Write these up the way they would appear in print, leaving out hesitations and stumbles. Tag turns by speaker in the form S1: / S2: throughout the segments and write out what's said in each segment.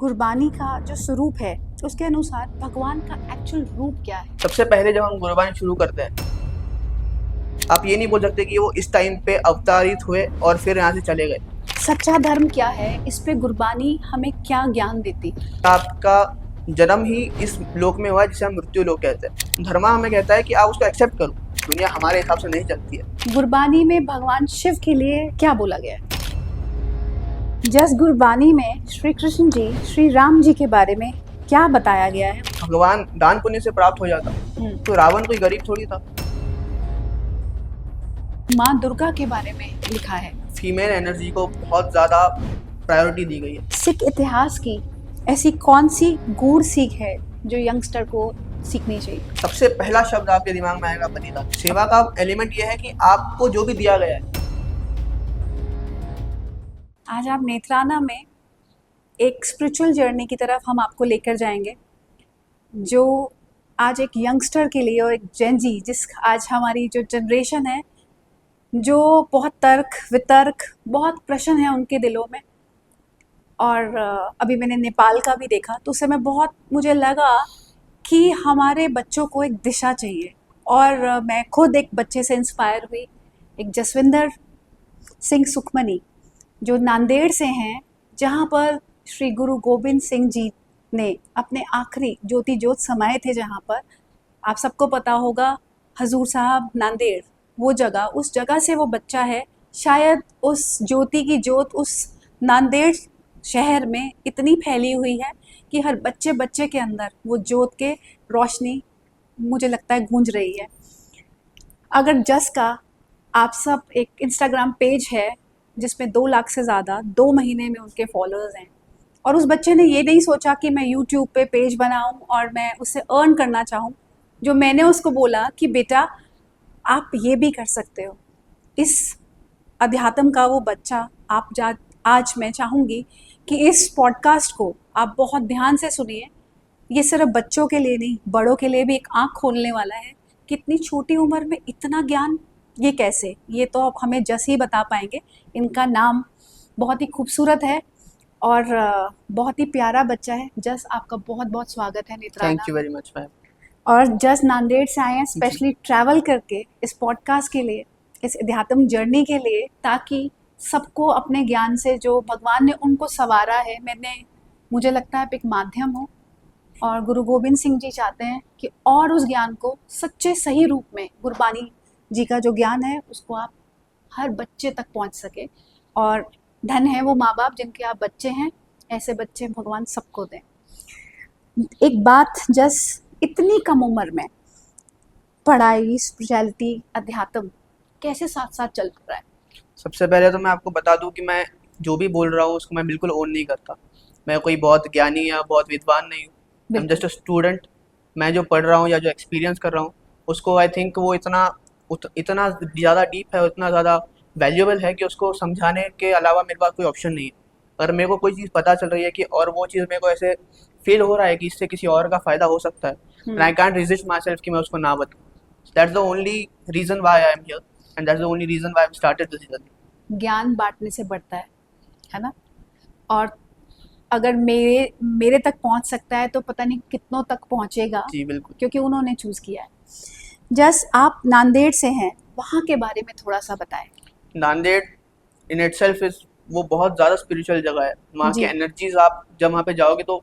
S1: गुरबानी का जो स्वरूप है उसके अनुसार भगवान का एक्चुअल रूप क्या है?
S2: सबसे पहले जब हम गुरबानी शुरू करते हैं, आप ये नहीं बोल सकते कि वो इस टाइम पे अवतारित हुए और फिर यहाँ से चले गए।
S1: सच्चा धर्म क्या है? इस पे गुरबानी हमें क्या ज्ञान देती?
S2: आपका जन्म ही इस लोक में हुआ है जिसे हम मृत्यु लोक कहते हैं। धर्म हमें कहता है कि आप उसको एक्सेप्ट करो। दुनिया हमारे हिसाब से नहीं चलती है।
S1: गुरबानी में भगवान शिव के लिए क्या बोला गया है? जस गुरबानी में श्री कृष्ण जी, श्री राम जी के बारे में क्या बताया गया है?
S2: भगवान दान पुण्य से प्राप्त हो जाता, तो रावण कोई गरीब थोड़ी था।
S1: माँ दुर्गा के बारे में लिखा है।
S2: फीमेल एनर्जी को बहुत ज़्यादा प्रायोरिटी दी गई है।
S1: सिख इतिहास की ऐसी कौन सी गूढ़ सीख है जो यंगस्टर को सीखनी चाहिए?
S2: सबसे पहला शब्द आपके दिमाग में आएगा बलिदान। सेवा का एलिमेंट यह है कि आपको जो भी दिया गया है।
S1: आज आप नेत्राना में एक स्पिरिचुअल जर्नी की तरफ हम आपको लेकर जाएंगे, जो आज एक यंगस्टर के लिए और एक जेन जी, जिस आज हमारी जो जनरेशन है, जो बहुत तर्क वितर्क, बहुत प्रश्न है उनके दिलों में। और अभी मैंने नेपाल का भी देखा तो उससे मैं बहुत मुझे लगा कि हमारे बच्चों को एक दिशा चाहिए। और मैं खुद एक बच्चे से इंस्पायर हुई, एक जसविंदर सिंह सुखमनी जो नांदेड़ से हैं, जहाँ पर श्री गुरु गोविंद सिंह जी ने अपने आखिरी ज्योति ज्योत समाये थे। जहाँ पर आप सबको पता होगा हजूर साहब नांदेड़, वो जगह, उस जगह से वो बच्चा है। शायद उस ज्योति की ज्योत उस नांदेड़ शहर में इतनी फैली हुई है कि हर बच्चे बच्चे के अंदर वो ज्योत के रोशनी मुझे लगता है गूंज रही है। अगर जस का आप सब एक इंस्टाग्राम पेज है जिसमें 2 लाख से ज़्यादा 2 महीने में उनके फॉलोअर्स हैं, और उस बच्चे ने ये नहीं सोचा कि मैं यूट्यूब पे पेज बनाऊं और मैं उससे अर्न करना चाहूं। जो मैंने उसको बोला कि बेटा आप ये भी कर सकते हो। इस अध्यात्म का वो बच्चा आज मैं चाहूँगी कि इस पॉडकास्ट को आप बहुत ध्यान से सुनिए। ये सिर्फ बच्चों के लिए नहीं, बड़ों के लिए भी एक आँख खोलने वाला है कि इतनी छोटी उम्र में इतना ज्ञान, ये कैसे, ये तो अब हमें जस ही बता पाएंगे। इनका नाम बहुत ही खूबसूरत है और बहुत ही प्यारा बच्चा है। जस, आपका बहुत बहुत स्वागत है Netrana.
S2: Thank you very much ma'am.
S1: और जस नांदेड़ से आए हैं स्पेशली ट्रैवल करके इस पॉडकास्ट के लिए, इस अध्यात्म जर्नी के लिए, ताकि सबको अपने ज्ञान से जो भगवान ने उनको संवारा है, मुझे लगता है एक माध्यम हो। और गुरु गोविंद सिंह जी चाहते हैं कि और उस ज्ञान को सच्चे सही रूप में, गुरबानी जी का जो ज्ञान है उसको आप हर बच्चे तक पहुंच सके। और धन है वो माँ बाप जिनके आप बच्चे हैं, ऐसे बच्चे भगवान सबको दें। एक बात, जस इतनी कम उम्र में पढ़ाई, स्पिरिचुअलिटी, अध्यात्म कैसे साथ साथ चल रहा है?
S2: सबसे पहले तो मैं आपको बता दूं कि मैं जो भी बोल रहा हूँ उसको मैं बिल्कुल ओन नहीं करता। मैं कोई बहुत ज्ञानी या बहुत विद्वान नहीं हूँ। I am just a student. मैं जो पढ़ रहा हूँ या जो एक्सपीरियंस कर रहा हूँ उसको आई थिंक वो इतना ज़्यादा डीप है, इतना ज़्यादा वैल्यूएबल है कि उसको समझाने के अलावा मेरे पास कोई ऑप्शन नहीं है। अगर मेरे को कोई चीज़ पता चल रही है कि और वो चीज़ मेरे को ऐसे फील हो रहा है कि इससे किसी और का फ़ायदा हो सकता है, and I can't resist my self कि मैं उसको ना बताऊँ। That's the only reason why I am here and that's the only reason why I started this journey.
S1: ज्ञान बांटने से बढ़ता है ना? और अगर मेरे तक पहुंच सकता है तो पता नहीं कितनों तक पहुंचेगा।
S2: जी बिल्कुल।
S1: क्योंकि उन्होंने चूज़ किया है। जस, आप नांदेड़ से हैं, वहाँ के बारे में थोड़ा सा बताएं।
S2: नांदेड़ इन इटसेल्फ इज वो बहुत ज़्यादा स्पिरिचुअल जगह है। वहाँ की एनर्जीज, आप जब वहाँ पे जाओगे तो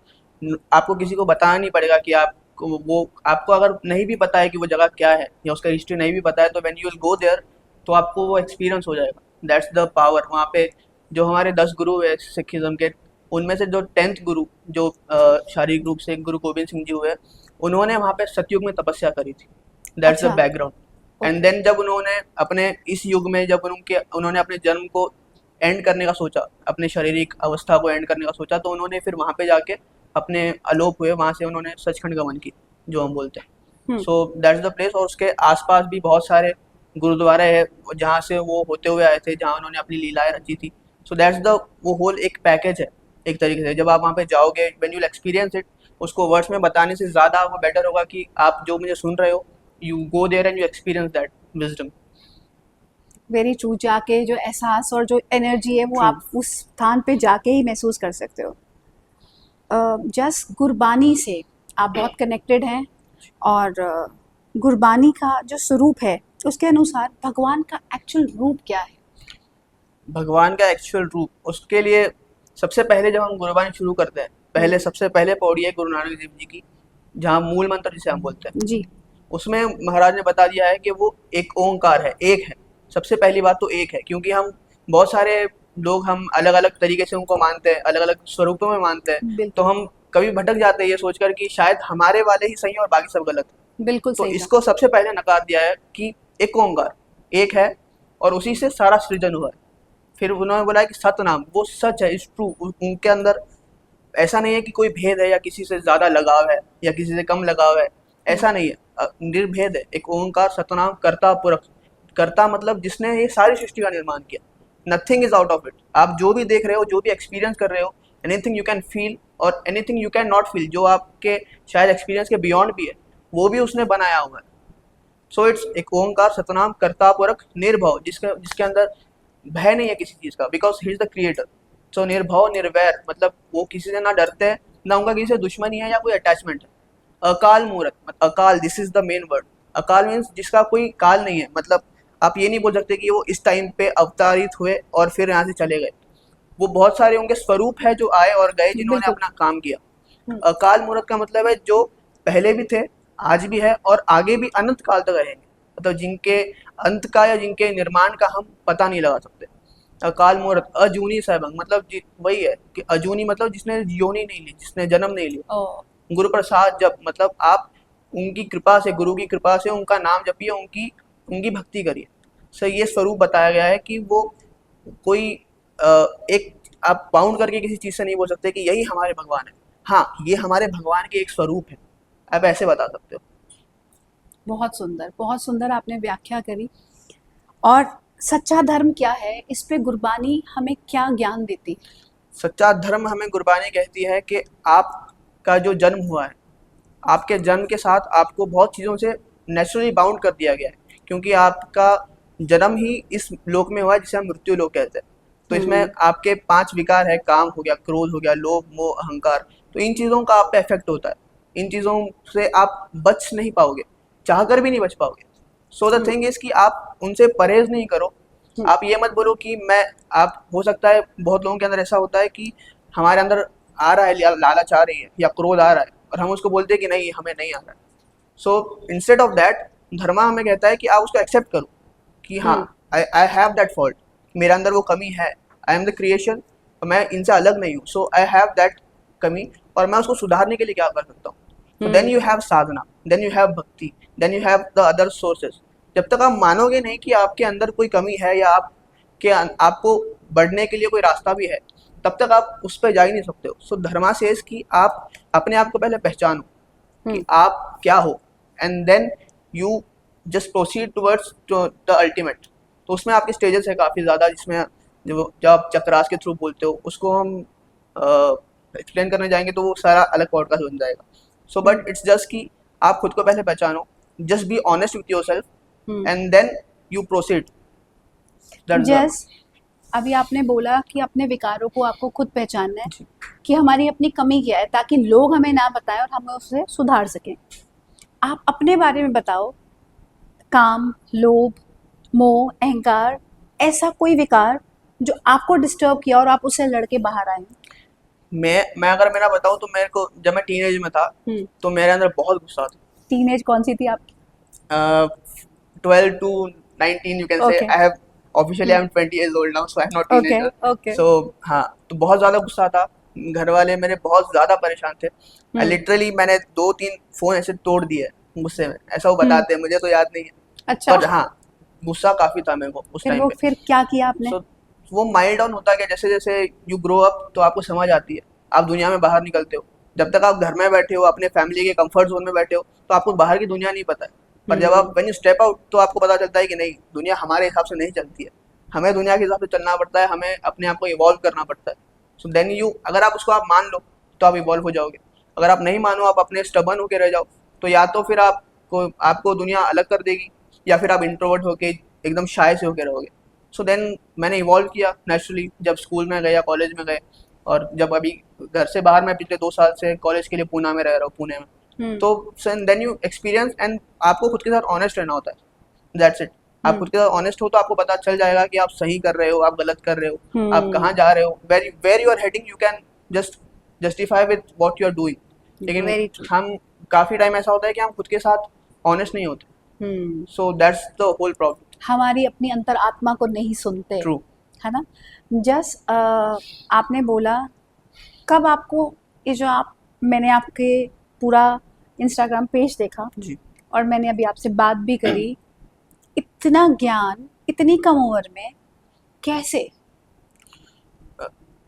S2: आपको किसी को बताना नहीं पड़ेगा कि आपको अगर नहीं भी पता है कि वो जगह क्या है या उसका हिस्ट्री नहीं भी पता है, तो when you will go there तो आपको वो एक्सपीरियंस हो जाएगा। That's the power. वहाँ पे जो हमारे 10 गुरु है सिखिज्म के, उनमें से जो 10th गुरु, जो शारीरिक रूप से गुरु गोविंद सिंह जी हुए, उन्होंने वहाँ पे सतयुग में तपस्या करी थी। That's the background. And then जब उन्होंने अपने इस युग में जब उन्होंने अपने जन्म को एंड करने का सोचा, अपने शारीरिक अवस्था को एंड करने का सोचा, तो उन्होंने फिर वहाँ पे जाके अपने अलोप हुए। वहाँ से उन्होंने सचखंड गमन की, जो हम बोलते हैं। सो दैट्स द प्लेस। और उसके आसपास भी बहुत सारे गुरुद्वारे हैं जहाँ से वो होते हुए आए थे, जहाँ उन्होंने अपनी लीलाएं रची थी। सो दैट्स द वो होल एक पैकेज है एक तरीके से। जब आप वहाँ पे जाओगे, when you will experience it, उसको वर्ड्स में बताने से ज़्यादा वो बेटर होगा कि आप जो मुझे सुन रहे हो, you go there and you experience that wisdom.
S1: Very true. जाके जो एहसास और जो एनर्जी है वो आप उस स्थान पे जाके ही महसूस कर सकते हो। जस गुरबानी से आप बहुत कनेक्टेड हैं और गुरबानी का जो स्वरूप है उसके अनुसार भगवान का एक्चुअल रूप क्या है?
S2: भगवान का एक्चुअल रूप, उसके लिए सबसे पहले जब हम गुरबानी शुरू करते हैं, पहले सबसे पहले पौड़ी है गुरु नानक देव जी की, जहाँ मूल मंत्र जिसे हम बोलते हैं,
S1: जी
S2: उसमें महाराज ने बता दिया है कि वो एक ओंकार है, एक है। सबसे पहली बात तो एक है, क्योंकि हम बहुत सारे लोग हम अलग अलग तरीके से उनको मानते हैं, अलग अलग स्वरूपों में मानते हैं, तो
S1: बिल्कुल
S2: हम कभी भटक जाते हैं ये सोचकर कि शायद हमारे वाले ही सही हैं और बाकी सब गलत है।
S1: बिल्कुल
S2: तो
S1: सही कहा।
S2: इसको सबसे पहले नकार दिया है कि एक ओंकार एक है और उसी से सारा सृजन हुआ है। फिर उन्होंने बोला है कि सतनाम, वो सच है, इज ट्रू। उनके अंदर ऐसा नहीं है कि कोई भेद है या किसी से ज्यादा लगाव है या किसी से कम लगाव है, ऐसा नहीं है। निर्भेद है, एक ओंकार सतनाम कर्ता पुरख। कर्ता मतलब जिसने ये सारी सृष्टि का निर्माण किया, nothing is out of it. आप जो भी देख रहे हो, जो भी एक्सपीरियंस कर रहे हो, एनीथिंग यू कैन फील और anything you can not feel, जो आपके शायद एक्सपीरियंस के बियॉन्ड भी है, वो भी उसने बनाया हुआ है। सो इट्स एक ओंकार सतनाम कर्ता पुरख निर्भव, जिसके जिसके अंदर भय नहीं है किसी चीज का, because he is the creator. So निर्भव निर्वैर मतलब वो किसी से ना डरते हैं, ना उनका किसी से दुश्मनी है या कोई अटैचमेंट है। अकाल मूरत, अकाल, this is the main word. अकाल मीन्स जिसका कोई काल नहीं है, मतलब आप ये नहीं बोल सकते कि वो इस टाइम पे अवतारित हुए और फिर यहाँ से चले गए। वो बहुत सारे उनके स्वरूप है जो आए और गए, जिन्होंने
S1: बिल्कुल।
S2: अपना काम किया। अकाल मूरत का मतलब है जो पहले भी थे, आज भी है और आगे भी अनंत काल तक रहेंगे, मतलब जिनके अंत का या जिनके निर्माण का हम पता नहीं लगा सकते। अकाल मूरत, अजूनी सहभंग मतलब वही है कि अजूनी मतलब जिसने योनि नहीं ली, जिसने जन्म नहीं लिया।
S1: ओ,
S2: गुरु प्रसाद जप मतलब आप उनकी कृपा से, गुरु की कृपा से उनका नाम जपिए, उनकी उनकी भक्ति करिए। सर ये स्वरूप बताया गया है कि वो कोई एक आप बाउंड करके किसी चीज से नहीं बोल सकते कि यही हमारे भगवान है। हाँ, ये हमारे भगवान के एक स्वरूप है, आप ऐसे बता सकते हो।
S1: बहुत सुंदर आपने व्याख्या करी। और सच्चा धर्म क्या है, इस पे गुरबानी हमें क्या ज्ञान देती?
S2: सच्चा धर्म हमें गुरबानी कहती है कि आपका जो जन्म हुआ है, आपके जन्म के साथ आपको बहुत चीज़ों से नेचुरली बाउंड कर दिया गया है, क्योंकि आपका जन्म ही इस लोक में हुआ है जिसे हम मृत्यु लोक कहते हैं। तो इसमें आपके 5 विकार है, काम हो गया, क्रोध हो गया, लोभ मोह अहंकार। तो इन चीज़ों का आप पे इफेक्ट होता है, इन चीज़ों से आप बच नहीं पाओगे, चाहकर भी नहीं बच पाओगे। सो द थिंग इज कि आप उनसे परहेज नहीं करो। आप ये मत बोलो कि मैं, आप हो सकता है बहुत लोगों के अंदर ऐसा होता है कि हमारे अंदर आ रहा है लालच आ रही है या क्रोध आ रहा है और हम उसको बोलते हैं कि नहीं हमें नहीं आ रहा है। सो इंस्टेड ऑफ दैट धर्मा हमें कहता है कि आप उसको एक्सेप्ट करो कि हाँ, आई हैव दैट फॉल्ट, मेरे अंदर वो कमी है, आई एम द क्रिएशन, मैं इनसे अलग नहीं हूँ, सो आई हैव दैट कमी और मैं उसको सुधारने के लिए क्या कर सकता हूँ। तो then you have sadhana, then you have bhakti, then you have the other sources. जब तक आप मानोगे नहीं कि आपके अंदर कोई कमी है या आपको बढ़ने के लिए कोई रास्ता भी है, तब तक आप उस पर जा ही नहीं सकते हो। सो धर्मा सेज कि आप अपने आप को पहले पहचानो कि आप क्या हो, and then you just proceed towards the ultimate. तो उसमें आपके स्टेजेस है काफ़ी ज़्यादा, जिसमें जब आप चक्रास के थ्रू बोलते हो, उसको हम एक्सप्लेन करने जाएंगे तो वो सारा अलग पॉडकास्ट बन जाएगा। सो बट इट्स जस्ट कि आप खुद को पहले पहचानो, just be honest with yourself and then you proceed.
S1: जस अभी आपने बोला कि अपने विकारों को आपको खुद पहचानना है कि हमारी अपनी कमी क्या है, ताकि लोग हमें ना बताएं और हम उससे सुधार सकें। आप अपने बारे में बताओ, काम, लोभ, मोह, अहंकार, ऐसा कोई विकार जो आपको डिस्टर्ब किया और आप उससे लड़के बाहर आए?
S2: मैं अगर मेरा बताऊं तो मेरे को जब मैं टीनेज में था तो मेरे अंदर बहुत गुस्सा था।
S1: टीनेज कौन सी थी आपकी?
S2: 12 to 19 you can say.
S1: Okay.
S2: I have officially I'm 20 years old now, so I'm not
S1: Okay,
S2: teenager.
S1: okay.
S2: So हाँ, तो बहुत ज़्यादा गुस्सा था, घर वाले मेरे बहुत ज़्यादा परेशान थे। लिटरली मैंने 2-3 फ़ोन ऐसे तोड़ दिए गुस्से में, ऐसा वो बताते हैं, मुझे तो याद नहीं है।
S1: अच्छा।
S2: पर हाँ, गुस्सा काफ़ी था मेरे को उस टाइम पे।
S1: फिर क्या किया आपने?
S2: So, वो माइल्ड डाउन होता गया जैसे जैसे यू ग्रो अप, तो आपको समझ आती है, आप दुनिया में बाहर निकलते हो। जब तक आप घर में बैठे हो, अपने फैमिली के कंफर्ट जोन में बैठे हो, तो आपको बाहर की दुनिया नहीं पता है। पर जब आप व्हेन यू स्टेप आउट, तो आपको पता चलता है कि नहीं, दुनिया हमारे हिसाब से नहीं चलती है, हमें दुनिया के हिसाब से चलना पड़ता है, हमें अपने आप को इवॉल्व करना पड़ता है। सो देन यू, अगर आप उसको आप मान लो तो आप इवॉल्व हो जाओगे। अगर आप नहीं मानो, आप अपने स्टबर्न होके रह जाओ, तो या तो फिर आपको दुनिया अलग कर देगी, या फिर आप इंट्रोवर्ट होके एकदम शाय से होके रहोगे। सो देन मैंने इवॉल्व किया नेचुरली, जब स्कूल में गए या कॉलेज में गए, और जब अभी घर से बाहर मैं पिछले 2 साल से कॉलेज के लिए पूना में रह रहा हूँ, पुणे में। तो देन यू एक्सपीरियंस, एंड आपको खुद के साथ ऑनेस्ट रहना होता है, दैट्स इट। आप खुद के साथ ऑनेस्ट हो तो आपको पता चल जाएगा कि आप सही कर रहे हो, आप गलत कर रहे हो, आप कहाँ जा रहे हो, where you are heading, you can just justify with what you are doing.
S1: Very
S2: लेकिन
S1: true.
S2: हम काफी टाइम ऐसा होता है कि हम खुद के साथ ऑनेस्ट नहीं होते, so that's the whole problem.
S1: हमारी अपनी अंतर आत्मा को नहीं सुनते,
S2: ट्रू।
S1: है ना। आपने बोला कब आपको ये जो मैंने आपके पूरा इंस्टाग्राम पेज देखा
S2: जी।
S1: और मैंने अभी आपसे बात भी करी, इतना ज्ञान इतनी कम उम्र में कैसे?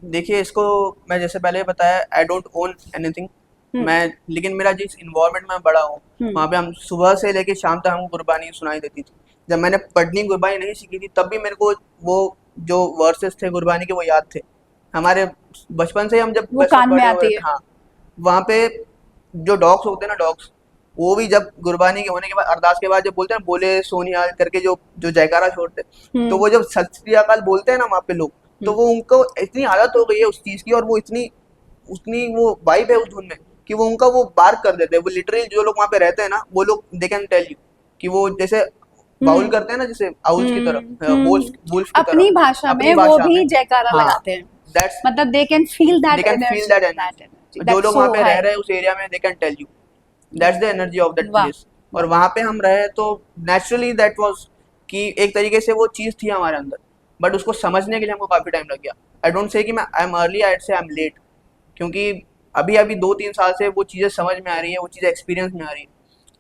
S2: देखिए, इसको मैं जैसे पहले बताया, आई डोंट ओन एनीथिंग, मैं, लेकिन मेरा जिस इन्वायरमेंट में बड़ा हूँ वहाँ पे हम सुबह से लेके शाम तक हमको गुरबानी सुनाई देती थी। जब मैंने पढ़नी गुरबानी नहीं सीखी थी तब भी मेरे को वो जो वर्सेस थे गुरबानी के वो याद थे। हमारे बचपन से हम जब
S1: वो कान में
S2: बड़े हो
S1: आती
S2: रहे
S1: है।
S2: थे, हाँ, वहाँ पे जो डॉग्स होते हैं ना, डॉग्स, वो भी जब गुरबानी के होने के बाद अरदास के बाद जब बोलते हैं बोले सोनिहाल करके जो जो जयकारा छोड़ते हैं, तो वो जब सत श्री अकाल बोलते हैं ना वहाँ पे लोग, तो वो उनको इतनी आदत हो गई है उस चीज की, और वो इतनी उतनी वो वाइब है उस धुन में कि वो उनका वो बार्क कर देते हैं। वो लिटरली जो लोग वहाँ पे रहते हैं ना, वो लोग दे कैन टेल यू कि वो जैसे बाउल करते हैं ना, जैसे आउल्स की तरह, वुल्फ की
S1: अपनी
S2: तरह,
S1: भाषा
S2: अपनी
S1: में वो
S2: भाषा
S1: भी
S2: में,
S1: जयकारा
S2: हाँ,
S1: लगाते हैं।
S2: दैट्स,
S1: मतलब they can feel that
S2: they can feel that energy.
S1: Energy,
S2: जो
S1: दैट्स
S2: लोग
S1: सो
S2: वहाँ पे रह
S1: हाई।
S2: रहे हैं उस एरिया में, they can tell you that's the energy of that
S1: वाह,
S2: प्लेस। और वहाँ पे हम रहे तो नेचुरली दैट वाज कि एक तरीके से वो चीज़ थी हमारे अंदर, बट उसको समझने के लिए हमको काफ़ी टाइम लग गया। आई डोंट से कि मैं आई एम अर्ली, आई से आई एम लेट, क्योंकि अभी अभी 2-3 साल से वो चीज़ें समझ में आ रही है, वो चीज़ें एक्सपीरियंस में आ रही है।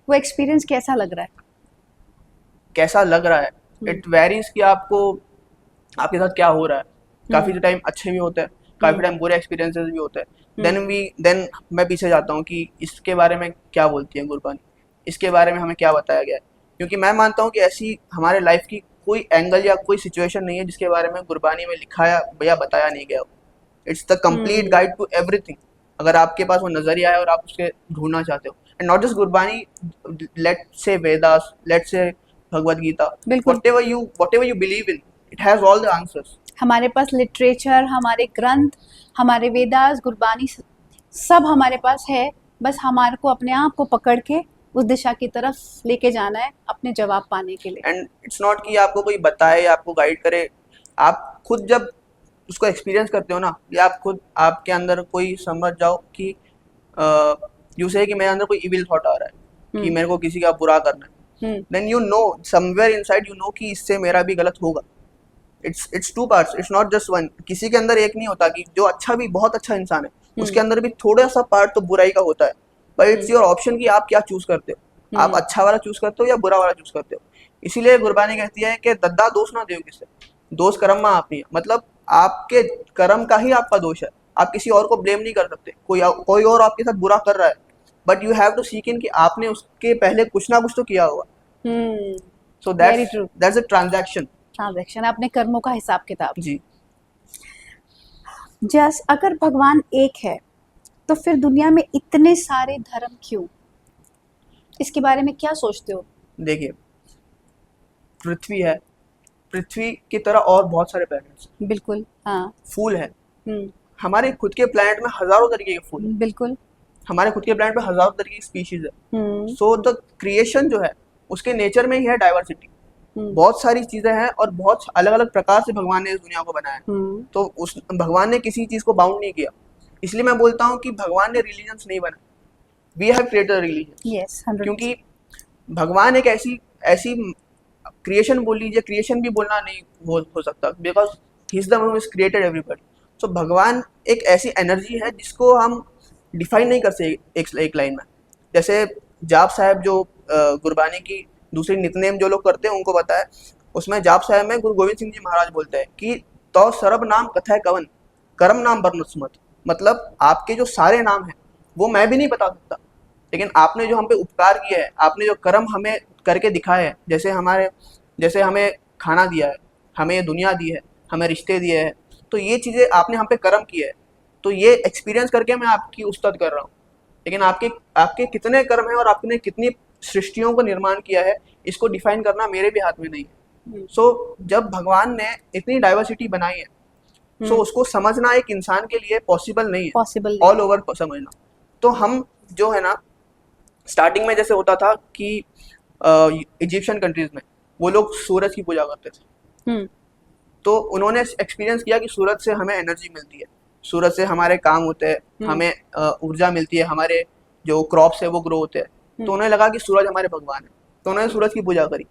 S1: वो एक्सपीरियंस कैसा लग रहा है?
S2: कैसा लग रहा है, इट वेरीज कि आपको आपके साथ क्या हो रहा है। काफ़ी टाइम अच्छे भी होते हैं, काफ़ी टाइम बुरे एक्सपीरियंसेस भी होते हैं। देन मैं पीछे जाता हूँ कि इसके बारे में क्या बोलती है गुरबानी, इसके बारे में हमें क्या बताया गया है, क्योंकि मैं मानता हूँ कि ऐसी हमारे लाइफ की कोई एंगल या कोई सिचुएशन नहीं है जिसके बारे में गुरबानी में लिखा या बताया नहीं गया हो। It's the complete guide to everything, अगर आपके पास वो नजरिया है और आप उसके ढूंढना चाहते हो। And not just Gurbani, let say Vedas, late से भगवत गीता,
S1: बिल्कुल।
S2: whatever you believe in, it has all the answers.
S1: हमारे पास लिटरेचर, हमारे ग्रंथ, हमारे वेदास, गुरबानी सब हमारे पास है, बस हमारे को अपने आप को पकड़ के उस दिशा की तरफ लेके जाना है अपने जवाब पाने के लिए।
S2: एंड इट्स नॉट कि आपको कोई बताए या आपको गाइड करे, आप खुद जब उसको एक्सपीरियंस करते हो ना, या आप खुद आपके अंदर कोई समझ जाओ कि यू से कि मेरे अंदर कोई इविल थॉट आ रहा है कि मेरे को किसी का बुरा करना है, then you know somewhere inside you know कि इससे मेरा भी गलत होगा। It's two parts, it's not just one. किसी के अंदर एक नहीं होता कि जो अच्छा भी बहुत अच्छा इंसान है उसके अंदर भी थोड़ा सा पार्ट तो बुराई का होता है, बट इट्स योर ऑप्शन कि आप क्या चूज करते हो, आप अच्छा वाला चूज करते हो या बुरा वाला चूज करते हो। इसीलिए गुरबानी कहती है कि दद्दा दोष ना देव किसे, दोष कर्म में आप नहीं है, मतलब आपके कर्म का ही आपका दोष है, आप किसी और को ब्लेम नहीं कर सकते। कोई और आपके साथ बुरा कर रहा है, but you have to seek in कि आपने उसके पहले कुछ ना कुछ तो किया होगा। सो दैट्स अ ट्रांजैक्शन,
S1: अपने कर्मों का हिसाब किताब।
S2: जी।
S1: अगर भगवान एक है तो फिर दुनिया में इतने सारे धर्म क्यों? इसके बारे में क्या सोचते हो?
S2: देखिए, पृथ्वी है, पृथ्वी की तरह और बहुत सारे प्लैनेट्स,
S1: बिल्कुल, हाँ,
S2: फूल है, हमारे खुद के प्लैनेट में हजारों तरीके के फूल,
S1: बिल्कुल,
S2: हमारे खुद के प्लैनेट में हजारों तरीके की स्पीशीज है। सो द क्रिएशन जो है उसके नेचर में ही है डाइवर्सिटी, बहुत सारी चीजें हैं और बहुत अलग अलग प्रकार से भगवान ने इस दुनिया को बनाया है। तो उस भगवान ने किसी चीज को बाउंड नहीं किया। इसलिए मैं बोलता हूँ कि भगवान ने रिलीजन्स नहीं बनाए, we have created religion.
S1: Yes,
S2: क्योंकि भगवान एक ऐसी क्रिएशन बोल लीजिए, क्रिएशन भी बोलना नहीं हो सकता, because he is the one who has created everybody. So भगवान एक ऐसी एनर्जी है जिसको हम डिफाइन नहीं कर सकते एक लाइन में। जैसे जाप साहब जो गुरबानी की दूसरी नितनेम जो लोग करते हैं उनको पता है, उसमें जाप साहब में गुरु गोविंद सिंह जी महाराज बोलते हैं कि तो सर्व नाम कथय कवन कर्म नाम वर्णस्मत, मतलब आपके जो सारे नाम हैं वो मैं भी नहीं बता सकता, लेकिन आपने जो हम पे उपकार किया है, आपने जो कर्म हमें करके दिखाए हैं, जैसे हमें खाना दिया है, हमें ये दुनिया दी है, हमें रिश्ते दिए हैं, तो ये चीज़ें आपने हम पे कर्म किए है, तो ये एक्सपीरियंस करके मैं आपकी उस्ताद कर रहा हूँ। लेकिन आपके कितने कर्म हैं और आपने कितनी सृष्टियों को निर्माण किया है, इसको डिफाइन करना मेरे भी हाथ में नहीं है। सो जब भगवान ने इतनी डाइवर्सिटी बनाई है सो उसको समझना एक इंसान के लिए पॉसिबल नहीं है,
S1: पॉसिबल
S2: ऑल ओवर समझना। तो हम जो है ना, स्टार्टिंग में जैसे होता था कि इजिप्शियन कंट्रीज में वो लोग सूरज की पूजा करते थे, तो उन्होंने एक्सपीरियंस किया कि सूरज से हमें एनर्जी मिलती है, सूरज से हमारे काम होते हैं, हमें ऊर्जा मिलती है, हमारे जो क्रॉप्स है वो ग्रो होते हैं। तो उन्हें लगा कि सूरज हमारे भगवान है, तो उन्होंने सूरज की पूजा करी।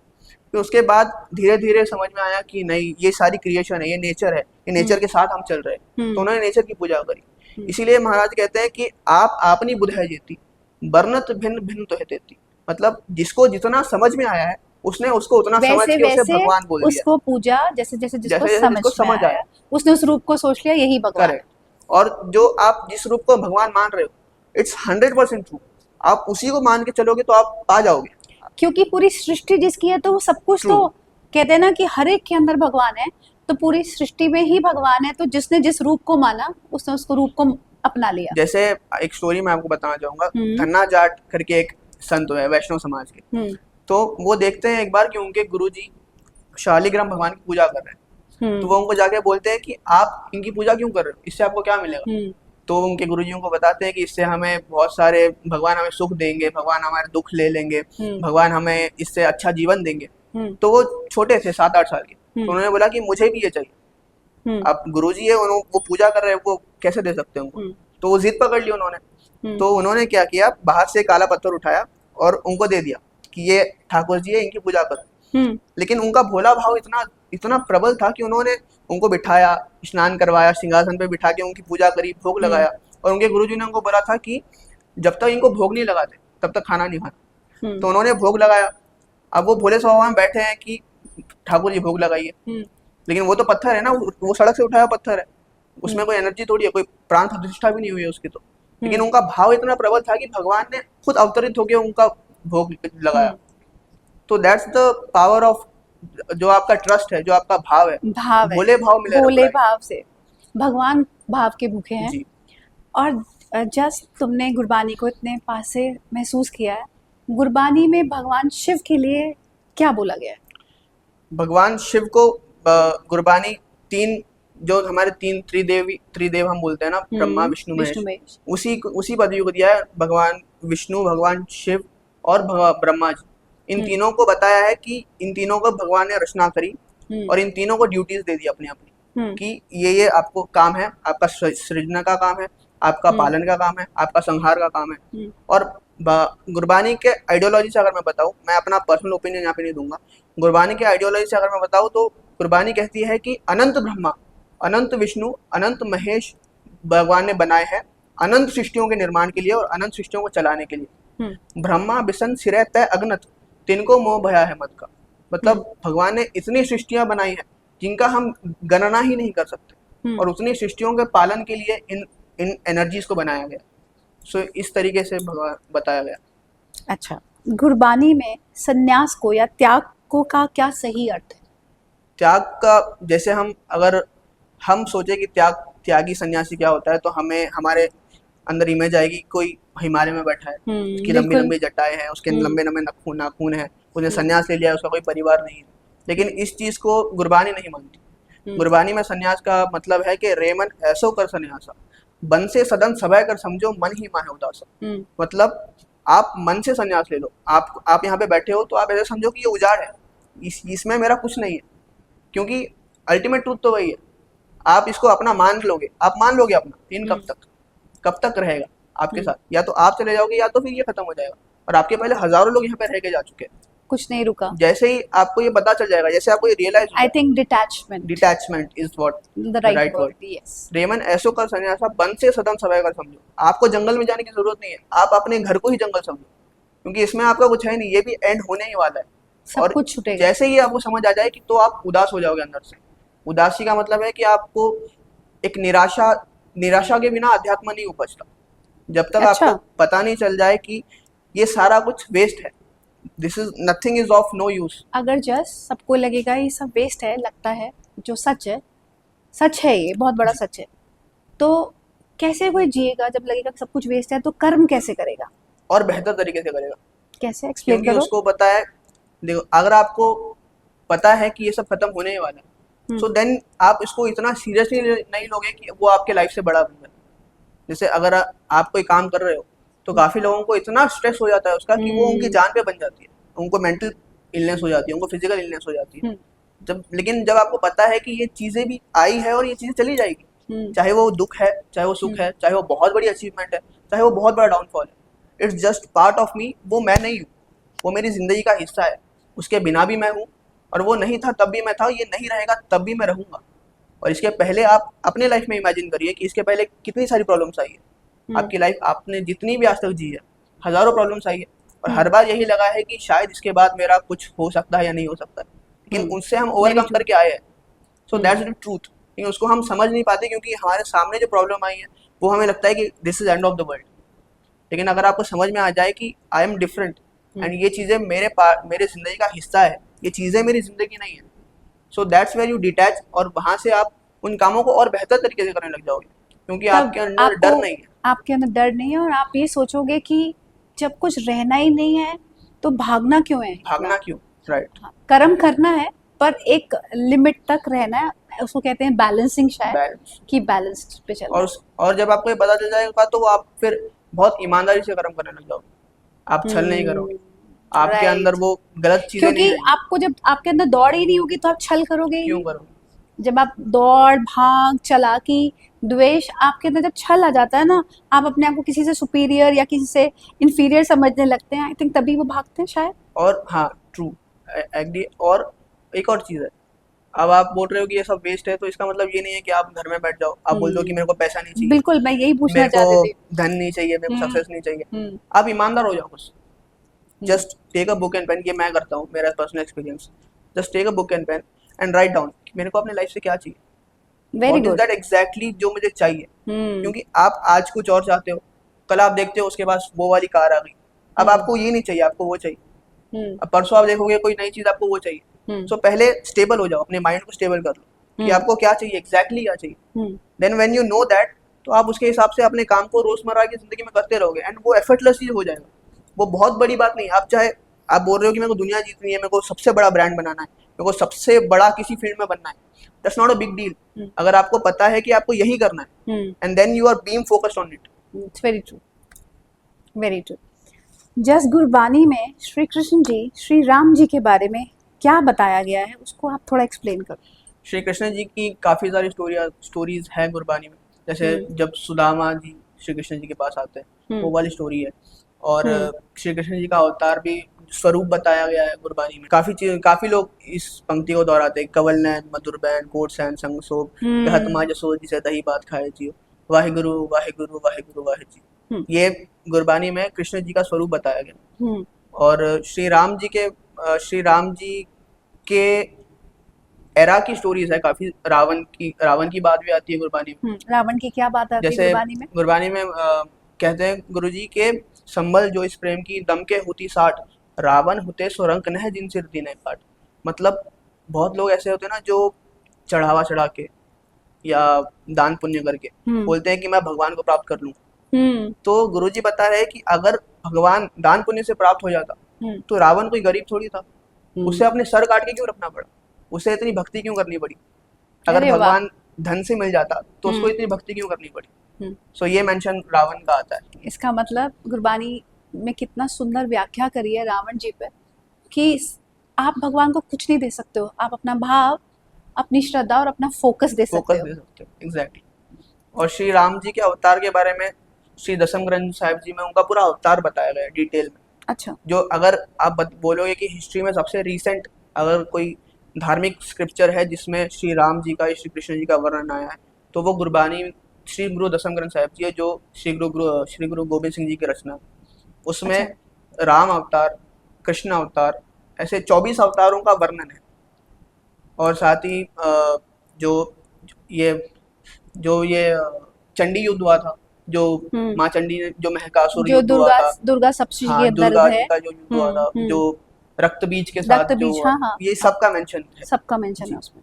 S2: फिर उसके बाद धीरे धीरे समझ में आया कि नहीं, ये सारी क्रिएशन है, ये नेचर है, ये नेचर के साथ हम चल रहे हैं, तो उन्होंने नेचर की पूजा करी। इसीलिए महाराज कहते हैं कि आप आपनी बुध है जेती, बर्नत भिन्न भिन्न तो है तेती। मतलब जिसको जितना समझ में आया है उसने उसको उतना समझ
S1: वैसे
S2: के उसे
S1: वैसे
S2: भगवान बोल दिया,
S1: उसको पूजा जैसे जैसे जिसको
S2: जैसे जैसे
S1: समझ
S2: जिसको
S1: में
S2: समझ
S1: आया
S2: आया।
S1: उसने उस रूप को सोच लिया यही भगवान है।
S2: करेक्ट। और जो आप जिस रूप को भगवान मान रहे हो, इट्स 100% ट्रू। आप उसी को मान के चलोगे तो आप पा जाओगे।
S1: क्योंकि पूरी सृष्टि जिसकी है तो वो सब कुछ
S2: True.
S1: तो कहते हैं ना कि हर एक के अंदर भगवान है, तो पूरी सृष्टि में ही भगवान है, तो जिसने जिस रूप को माना उसने उसको रूप को अपना लिया।
S2: जैसे एक स्टोरी मैं आपको बताना चाहूंगा। धन्ना जाट करके एक संत है वैष्णव समाज के, तो वो देखते हैं एक बार कि उनके गुरुजी शालिग्राम भगवान की पूजा कर रहे हैं, तो वो उनको जाके बोलते हैं कि आप इनकी पूजा क्यों कर रहे हो, इससे आपको क्या मिलेगा। तो उनके गुरुजी उनको बताते हैं कि इससे हमें बहुत सारे, भगवान हमें सुख देंगे, भगवान हमारे दुख ले लेंगे, भगवान हमें इससे अच्छा जीवन देंगे। तो वो छोटे थे 7-8 साल के, तो उन्होंने बोला कि मुझे भी ये चाहिए। अब गुरुजी है, वो पूजा कर रहे हैं, वो कैसे दे सकते हैं उनको। तो वो जिद पकड़ ली उन्होंने। तो उन्होंने क्या किया, बाहर से काला पत्थर उठाया और उनको दे दिया कि ये ठाकुर जी है, इनकी पूजा करो। लेकिन उनका भोला भाव इतना इतना प्रबल था कि उन्होंने उनको बिठाया, स्नान करवाया, सिंहासन पे बिठा के उनकी पूजा करी, भोग लगाया। और उनके गुरुजी ने उनको बोला था कि जब तक इनको भोग नहीं लगाते तब तक खाना नहीं खाना। तो उन्होंने भोग लगाया। अब वो भोले स्वभाव में बैठे हैं कि ठाकुर जी भोग लगाइए, लेकिन वो तो पत्थर है ना, वो सड़क से उठाया पत्थर है, उसमें कोई एनर्जी थोड़ी है, कोई प्राण प्रतिष्ठा भी नहीं हुई है उसकी। तो लेकिन उनका भाव इतना प्रबल था कि भगवान ने खुद अवतरित होकर उनका भोग लगाया। तो दैट्स द पावर ऑफ जो आपका ट्रस्ट है, जो आपका भाव है, भोले भाव मिले,
S1: भोले भाव से भगवान भाव के भूखे हैं
S2: जी।
S1: और जस्ट तुमने गुरबानी को इतने पास से महसूस किया है, गुरबानी में भगवान शिव के लिए क्या बोला गया है?
S2: भगवान शिव को गुरबानी तीन, जो हमारे तीन त्रिदेव हम बोलते हैं ना, ब्रह्मा विष्णु महेश, उसी पदवी को दिया है। भगवान विष्णु, भगवान शिव और ब्रह्मा जी, इन तीनों को बताया है कि इन तीनों को भगवान ने रचना करी और इन तीनों को ड्यूटीज दे दी अपनी अपनी, कि ये आपको काम है, आपका सृजना का काम है, आपका पालन का काम है, आपका संहार का काम है। और गुरबानी के आइडियोलॉजी से अगर मैं बताऊं, मैं अपना पर्सनल ओपिनियन यहाँ पे नहीं दूंगा, गुरबानी के आइडियोलॉजी से अगर मैं बताऊं तो गुरबानी कहती है कि अनंत ब्रह्मा, अनंत विष्णु, अनंत महेश भगवान ने बनाए हैं अनंत सृष्टियों के निर्माण के लिए और अनंत सृष्टियों को चलाने के लिए। ब्रह्मा बिसन सिरे तय अग्नत, तिनको मोह भया है मत का। मतलब भगवान ने इतनी सृष्टियां बनाई हैं जिनका हम गणना ही नहीं कर सकते, और उतनी सृष्टियों के पालन के लिए इन एनर्जीज को बनाया गया। सो इस तरीके से भगवान बताया गया।
S1: अच्छा, गुरबानी में सन्यास को या त्याग को का क्या सही अर्थ है?
S2: त्याग का, जैसे अगर हम सोचे कि त्यागी सन्यासी क्या होता है, तो हमें हमारे अंदर इमेज आएगी कोई हिमालय में बैठा है, उसकी लंबी लंबी जटाएं हैं, उसके लंबे लंबे नाखून है, उसने सन्यास ले लिया, उसका कोई परिवार नहीं है। लेकिन इस चीज को गुरबानी नहीं मानती। गुरबानी में सन्यास का मतलब है कि रेमन ऐसो कर सन्यासा, बन से सदन सभय कर समझो मन ही माहे उदासा। मतलब आप मन से सन्यास ले लो। आप यहाँ पे बैठे हो तो आप ऐसे समझो कि ये उजाड़ है, इसमें मेरा कुछ नहीं है, क्योंकि अल्टीमेट ट्रूथ तो वही है। आप इसको अपना मान लोगे, आप मान लोगे अपना, लेकिन कब तक रहेगा आपके साथ? या तो आप चले जाओगे या तो फिर ये खत्म हो जाएगा। और आपके पहले हजारों लोग यहाँ पे रह के जा चुके हैं,
S1: कुछ नहीं रुका।
S2: जैसे ही आपको ये पता चल जाएगा, जैसे आपको ये realise,
S1: I think detachment
S2: is what
S1: the right word. Yes,
S2: रेमन ऐसो कर सन्यासा, बन से सदन सभय कर समझो। आपको जंगल में जाने की जरूरत नहीं है, आप अपने घर को ही जंगल समझो, क्योंकि इसमें आपका कुछ है नहीं, ये भी एंड होने ही वाला है,
S1: सब कुछ छूटेगा।
S2: जैसे ही आपको समझ आ जाए कि, तो आप उदास हो जाओगे अंदर से। उदासी का मतलब है कि आपको एक निराशा के बिना अध्यात्म नहीं उपजता। जब तक आपको पता नहीं चल जाए कि ये सारा कुछ वेस्ट है, this is nothing is of no use.
S1: अगर जस्ट सबको लगेगा ये सब वेस्ट है, लगता है जो सच है ये बहुत बड़ा सच है, तो कैसे कोई जिएगा जब लगेगा कि सब कुछ वेस्ट है? तो कर्म कैसे करेगा?
S2: और बेहतर तरीके से करेगा।
S1: कैसे? एक्सप्लेन करो।
S2: उसको पता है, देखो, अगर आपको पता है कि ये सब खत्म होने ही वाला है, सो देन आप इसको इतना सीरियसली नहीं लोगे कि वो आपके लाइफ से बड़ा बन जाए। जैसे अगर आप कोई काम कर रहे हो तो काफी लोगों को इतना स्ट्रेस हो जाता है उसका कि वो उनकी जान पे बन जाती है, उनको मेंटल इलनेस हो जाती है, उनको फिजिकल इलनेस हो जाती है। लेकिन जब आपको पता है कि ये चीजें भी आई है और ये चीजें चली जाएगी, चाहे वो दुख है, चाहे वो सुख है, चाहे वो बहुत बड़ी अचीवमेंट है, चाहे वो बहुत बड़ा डाउनफॉल है, it's just part of me. वो मैं नहीं हूँ, वो मेरी जिंदगी का हिस्सा है। उसके बिना भी मैं हूँ, और वो नहीं था तब भी मैं था, ये नहीं रहेगा तब भी मैं रहूंगा। और इसके पहले आप अपने लाइफ में इमेजिन करिए कि इसके पहले कितनी सारी प्रॉब्लम्स आई है आपकी लाइफ, आपने जितनी भी आज तक जी है, हजारों प्रॉब्लम्स आई है, और हर बार यही लगा है कि शायद इसके बाद मेरा कुछ हो सकता है या नहीं हो सकता है, लेकिन उनसे हम ओवरकम करके आए हैं। सो दैट्स द ट्रूथ। लेकिन उसको हम समझ नहीं पाते क्योंकि हमारे सामने जो प्रॉब्लम आई है वो हमें लगता है कि this is end of the world. लेकिन अगर आपको समझ में आ जाए कि आई एम डिफरेंट एंड ये चीज़ें मेरे जिंदगी का हिस्सा है, ये चीज़ें मेरी जिंदगी नहीं है, so that's where you detach, और वहाँ से आप उन कामों को और बेहतर तरीके से करने लग जाओगे, क्योंकि आपके अंदर डर नहीं है।
S1: आपके अंदर डर नहीं है, और आप ये सोचोगे कि जब कुछ रहना ही नहीं है तो भागना क्यों है,
S2: भागना क्यों, राइट।
S1: कर्म करना है पर एक लिमिट तक रहना है, उसको कहते हैं बैलेंसिंग, शायद
S2: बैलेंस
S1: कि बैलेंस्ड पे चलना है।
S2: और जब आपको ये पता चल जाएगा तो आप फिर बहुत ईमानदारी से कर्म करने लग जाओगे, आप छल नहीं करोगे, आपके अंदर वो गलत चीजें नहीं
S1: क्योंकि
S2: रहेंगी।
S1: आपको जब आपके अंदर दौड़ ही नहीं होगी तो आप छल करोगे ही
S2: क्यों
S1: नहीं।
S2: करोगे?
S1: जब आप दौड़ भाग चालाकी द्वेष, आपके अंदर जब छल आ जाता है ना, आप अपने आप को किसी से सुपीरियर या किसी से इंफीरियर समझने लगते हैं, आई थिंक तभी वो भागते हैं शायद।
S2: और हाँ, ट्रू, एग्री। और एक और चीज़ है, अब आप बोल रहे हो कि ये सब वेस्ट है, तो इसका मतलब ये नहीं है कि आप घर में बैठ जाओ, आप बोल दो कि मेरे को पैसा नहीं चाहिए,
S1: बिल्कुल, मैं यही पूछना
S2: मेरे
S1: चाहती
S2: को
S1: थी।
S2: धन नहीं चाहिए, मेरे को सक्सेस नहीं चाहिए। आप ईमानदार हो जाओ बस। Just take a book and pen, ये मैं करता हूँ, मेरा personal experience. Just take a book and pen and write down कि मेरे को अपने लाइफ से क्या चाहिए,
S1: very
S2: what is
S1: good.
S2: That exactly जो मुझे चाहिए। क्योंकि आप आज कुछ और चाहते हो, कल आप देखते हो उसके पास वो वाली कार आ गई, अब आपको ये नहीं चाहिए, आपको वो चाहिए। अब परसों आप देखोगे कोई नई चीज, आपको वो चाहिए। सो पहले स्टेबल हो जाओ, अपने माइंड को स्टेबल कर लो कि आपको क्या चाहिए, एग्जैक्टली क्या चाहिए। Then when you know that, तो आप उसके हिसाब से अपने काम को रोजमर्रा की जिंदगी में करते रहोगे, एंड वो एफर्टलेसली हो जाएगा। वो बहुत बड़ी बात नहीं। आप चाहे आप बोल रहे हो कि मेरे को दुनिया जीतनी है, मेरे को सबसे बड़ा ब्रांड बनाना है, मेरे को सबसे बड़ा किसी फील्ड में बनना है, that's not a big deal. अगर आपको पता है कि आपको यही करना है, and then you are being focused on it.
S1: It's very true, very true. जस गुरबानी में श्री कृष्ण जी, श्री राम जी के बारे में क्या बताया गया है, उसको आप थोड़ा एक्सप्लेन करो।
S2: श्री कृष्ण जी की काफी सारी स्टोरीज हैं गुरबानी में। जैसे जब सुदामा जी श्री कृष्ण जी के पास आते हैं, वो वाली स्टोरी है। और श्री कृष्ण जी का अवतार भी, स्वरूप बताया गया है गुरबानी में। काफी लोग इस पंक्ति को दोहराते हैं, कवल नैन मधुर बैन कोट सैन संग सोब, कहत माँ जसोद जिसे दही बात खाए जियो, वाहिगुरु वाहिगुरु वाहिगुरु वाहे जी। ये गुरबानी में कृष्ण जी का स्वरूप बताया गया। और श्री राम जी के एरा की स्टोरीज है काफी। रावण की बात भी आती है गुरबानी में।
S1: रावण की क्या बात आती है
S2: जैसे
S1: गुरबानी में?
S2: गुरबानी में कहते हैं गुरुजी के संबल जो इस प्रेम की दम के होती साठ, रावण होते सो रंक नह जिन सिर दीने काट। मतलब बहुत लोग ऐसे होते हैं ना जो चढ़ावा चढ़ा के या दान पुण्य करके बोलते हैं कि मैं भगवान को प्राप्त कर लूंगा। तो गुरुजी बता रहे हैं कि अगर भगवान दान पुण्य से प्राप्त हो जाता तो रावण कोई गरीब थोड़ी था, उसे अपने सर काट के क्यों रखना पड़ा, उसे इतनी भक्ति क्यों करनी पड़ी। अगर भगवान धन से मिल जाता तो उसको इतनी भक्ति क्यों करनी पड़ी। सो ये मेंशन रावण का आता है।
S1: इसका मतलब गुरबानी में कितना सुंदर व्याख्या करी है रावण जी पे कि आप भगवान को कुछ नहीं दे सकते हो, आप अपना भाव, अपनी श्रद्धा और अपना फोकस दे सकते हो।
S2: एग्जैक्टली। और श्री राम जी के अवतार के बारे में श्री दसम ग्रंथ साहिब जी में उनका पूरा अवतार बताया गया है डिटेल में।
S1: अच्छा।
S2: जो अगर आप बोलोगे कि हिस्ट्री में सबसे रिसेंट अगर कोई धार्मिक स्क्रिप्चर है जिसमें श्री राम जी का, श्री कृष्ण जी का वर्णन आया है, तो वो गुरबानी श्री गुरु दसम ग्रंथ साहिब जी है, जो श्री गुरु गोबिंद सिंह जी की रचना। उसमें अच्छा। राम अवतार, कृष्ण अवतार, ऐसे 24 अवतारों का वर्णन है। और साथ ही जो ये चंडी युद्ध हुआ था, जो माँ चंडी ने जो महकासुर युद्ध हुआ था,
S1: दुर्गा सप्तशती
S2: हाँ,
S1: के
S2: दुर्गा जी का जो युद्ध हुआ था, जो रक्त बीज के साथ जो हुआ,
S1: हाँ,
S2: ये सबका मेंशन है।
S1: सबका मेंशन है उसमें।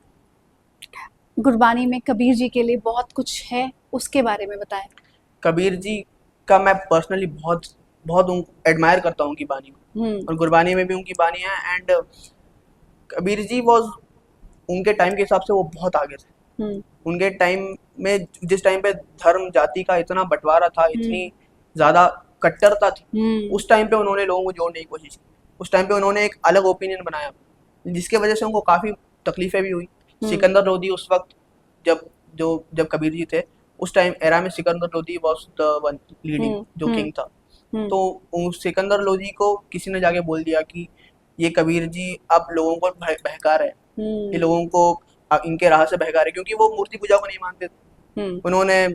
S1: गुरबानी में कबीर जी के लिए बहुत कुछ है, उसके बारे में बताएं।
S2: कबीर जी का मैं पर्सनली बहुत एडमायर करता हूँ उनकी बानी को, और गुरबानी में भी उनकी बानी है। एंड कबीर जी वाज उनके टाइम के हिसाब से वो बहुत आगे थे। उनके टाइम में जिस टाइम पे धर्म जाति का इतना बंटवारा था, इतनी ज़्यादा कट्टरता थी, उस टाइम पे उन्होंने लोगों को जोड़ने की कोशिश की। उस टाइम पे उन्होंने एक अलग ओपिनियन बनाया, जिसके वजह से उनको काफ़ी तकलीफें भी हुई। सिकंदर लोधी उस वक्त जब कबीर जी थे, उस टाइम एरा में Sikandar Lodhi was the one leading, जो किंग था। तो सिकंदर लोधी को किसी ने जाके बोल दिया कि ये कबीर जी अब लोगों को बहका रहे हैं, ये लोगों को इनके राह से बहका रहे, क्योंकि वो मूर्ति पूजा को नहीं मानते थे। उन्होंने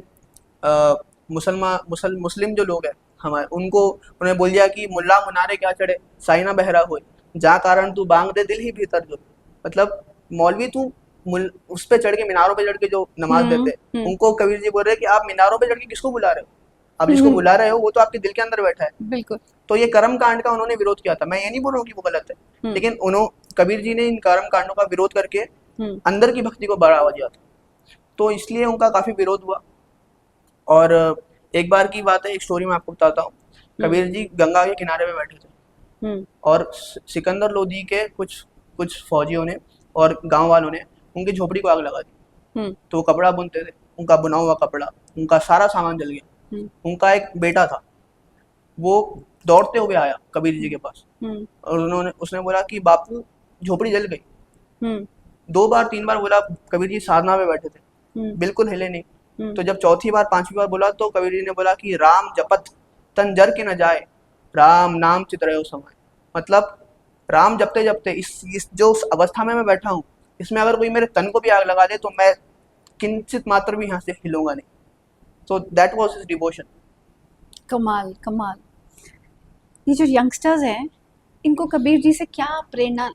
S2: मुस्लिम जो लोग हैं हमारे, उनको उन्होंने बोल दिया कि मुल्ला मुनारे क्या चढ़े, साइना बहरा होए, जा कारण तू बांग दे दिल ही भीतर जो। मतलब मौलवी तू उस पे चढ़ के, मीनारों पे चढ़ के जो नमाज देते, उनको कबीर जी बोल रहे हैं कि आप मीनारों पे चढ़ के किसको बुला रहे हो, आप जिसको बुला रहे हो वो तो आपके दिल के अंदर बैठा है।
S1: बिल्कुल।
S2: तो ये कर्म कांड का उन्होंने विरोध किया था। मैं ये नहीं बोल रहा हूँ कि वो गलत है, लेकिन कबीर जी ने इन कर्म कांडों का विरोध करके अंदर की भक्ति को बढ़ावा दिया था, तो इसलिए उनका काफी विरोध हुआ। और एक बार की बात है, एक स्टोरी मैं आपको बताता हूँ। कबीर जी गंगा के किनारे पे बैठे थे, और सिकंदर लोधी के कुछ फौजियों ने और गांव वालों ने उनकी झोपड़ी को आग लगा दी। तो वो कपड़ा बुनते थे, उनका बुना हुआ कपड़ा, उनका सारा सामान जल गया। उनका एक बेटा था, वो दौड़ते हुए आया कबीर जी के पास, और उसने बोला कि बापू झोपड़ी जल गई। 2 बार 3 बार बोला, कबीर जी साधना में बैठे थे, बिल्कुल हिले नहीं। तो जब चौथी बार 5वीं बार बोला, तो कबीर जी ने बोला कि राम जपत तन जर के न जाए, राम नाम चित रहो समाए। मतलब राम जपते जपते इस जो अवस्था में मैं बैठा हूँ, इसमें अगर कोई मेरे तन को भी आग लगा दे तो मैं किंचित मात्र भी यहाँ से हिलूंगा नहीं। So that was his devotion.
S1: कमाल कमाल। ये जो यंगस्टर्स हैं, इनको कबीर जी से क्या प्रेरणा,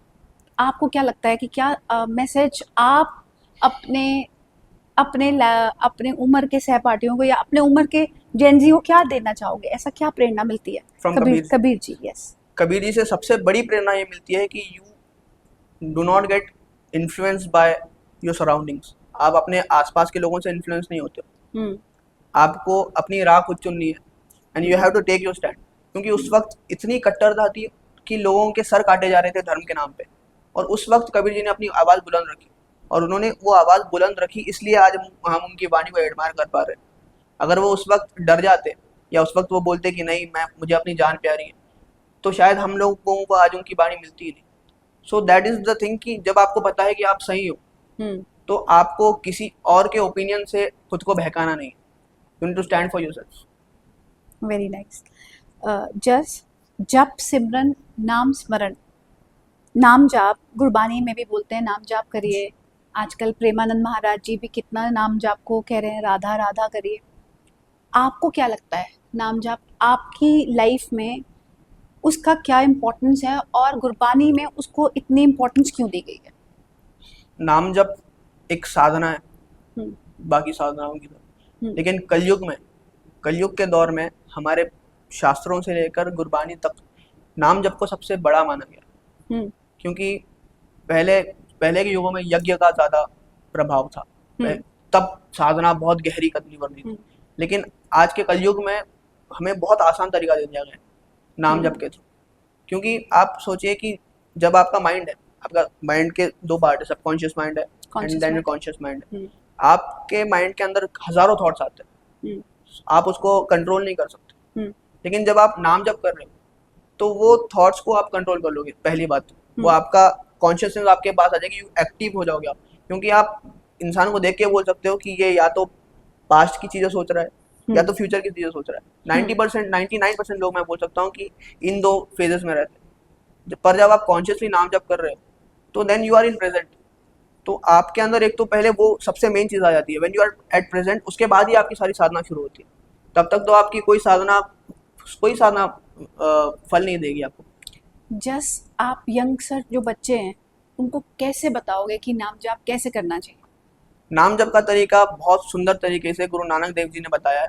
S1: आपको क्या लगता है कि क्या मैसेज आप अपने उम्र के सहपाठियों को या अपने उम्र के जेनजी को क्या देना चाहोगे? ऐसा क्या प्रेरणा मिलती है कबीर जी? यस,
S2: कबीर जी से सबसे बड़ी प्रेरणा ये मिलती है कि you do not get influenced by your surroundings. आप अपने आसपास के लोगों से इन्फ्लुएंस नहीं होते हो। आपको अपनी राह खुद चुननी है, and you have to take your stand. क्योंकि उस वक्त इतनी कट्टरता थी कि लोगों के सर काटे जा रहे थे धर्म के नाम पे, और उस वक्त कबीर जी ने अपनी आवाज़ बुलंद रखी, और उन्होंने वो आवाज़ बुलंद रखी, इसलिए आज हम उनकी वाणी को एडमायर कर पा रहे हैं। अगर वो उस वक्त डर जाते, या उस वक्त वो बोलते कि नहीं मुझे अपनी जान प्यारी है, तो शायद हम लोगों को आज उनकी वाणी मिलती ही नहीं। So that is the thing कि जब आपको पता है कि आप सही हो, तो आपको किसी और के ओपिनियन से खुद को बहकाना नहीं, you need to stand for yourself.
S1: Very nice. जप सिमरन नाम स्मरण, नाम जाप, गुरबानी में भी बोलते हैं नाम जाप करिए। आजकल प्रेमानंद महाराज जी भी कितना नाम जाप को कह रहे हैं, राधा राधा करिए। आपको क्या लगता है नाम जाप आपकी लाइफ में उसका क्या इम्पोर्टेंस है, और गुरबानी में उसको इतनी इम्पोर्टेंस क्यों दी गई है?
S2: नाम जप एक साधना है बाकी साधनाओं की तरह, लेकिन कलयुग के दौर में हमारे शास्त्रों से लेकर गुरबानी तक नाम जप को सबसे बड़ा माना गया। क्योंकि पहले के युगों में यज्ञ का ज्यादा प्रभाव था, तब साधना बहुत गहरी करनी पड़ती थी। लेकिन आज के कलयुग में हमें बहुत आसान तरीका दे दिया गया नाम जप के थ्रू। क्योंकि आप सोचिए कि जब आपका माइंड के 2 पार्ट है, सबकॉन्शियस माइंड है एंड देन कॉन्शियस माइंड है। आपके माइंड के अंदर हजारों थॉट्स आते हैं, आप उसको कंट्रोल नहीं कर सकते। लेकिन जब आप नाम जप कर रहे हो, तो वो थॉट्स को आप कंट्रोल कर लोगे। पहली बात, वो आपका कॉन्शियसनेस आपके पास आ जाएगी, एक्टिव हो जाओगे आप। क्योंकि आप इंसान को देख के बोल सकते हो कि ये या तो पास्ट की चीजें सोच रहा है, या तो फ्यूचर की चीजें सोच रहा है। 99% लोग मैं बोल सकता हूँ कि इन 2 फेजेस में रहते हैं। पर जब आप कॉन्शियसली नाम जप कर रहे हो, तो then you are in present. तो आपके अंदर एक तो पहले वो सबसे मेन चीज आ जाती है, when you are at present, उसके बाद ही आपकी सारी साधना शुरू होती है। तब तक तो आपकी कोई साधना फल नहीं देगी आपको।
S1: आप यंगस्टर जो बच्चे हैं, उनको कैसे बताओगे कि नाम जाप कैसे करना चाहिए?
S2: नाम जप का तरीका बहुत सुंदर तरीके से गुरु नानक देव जी ने बताया है।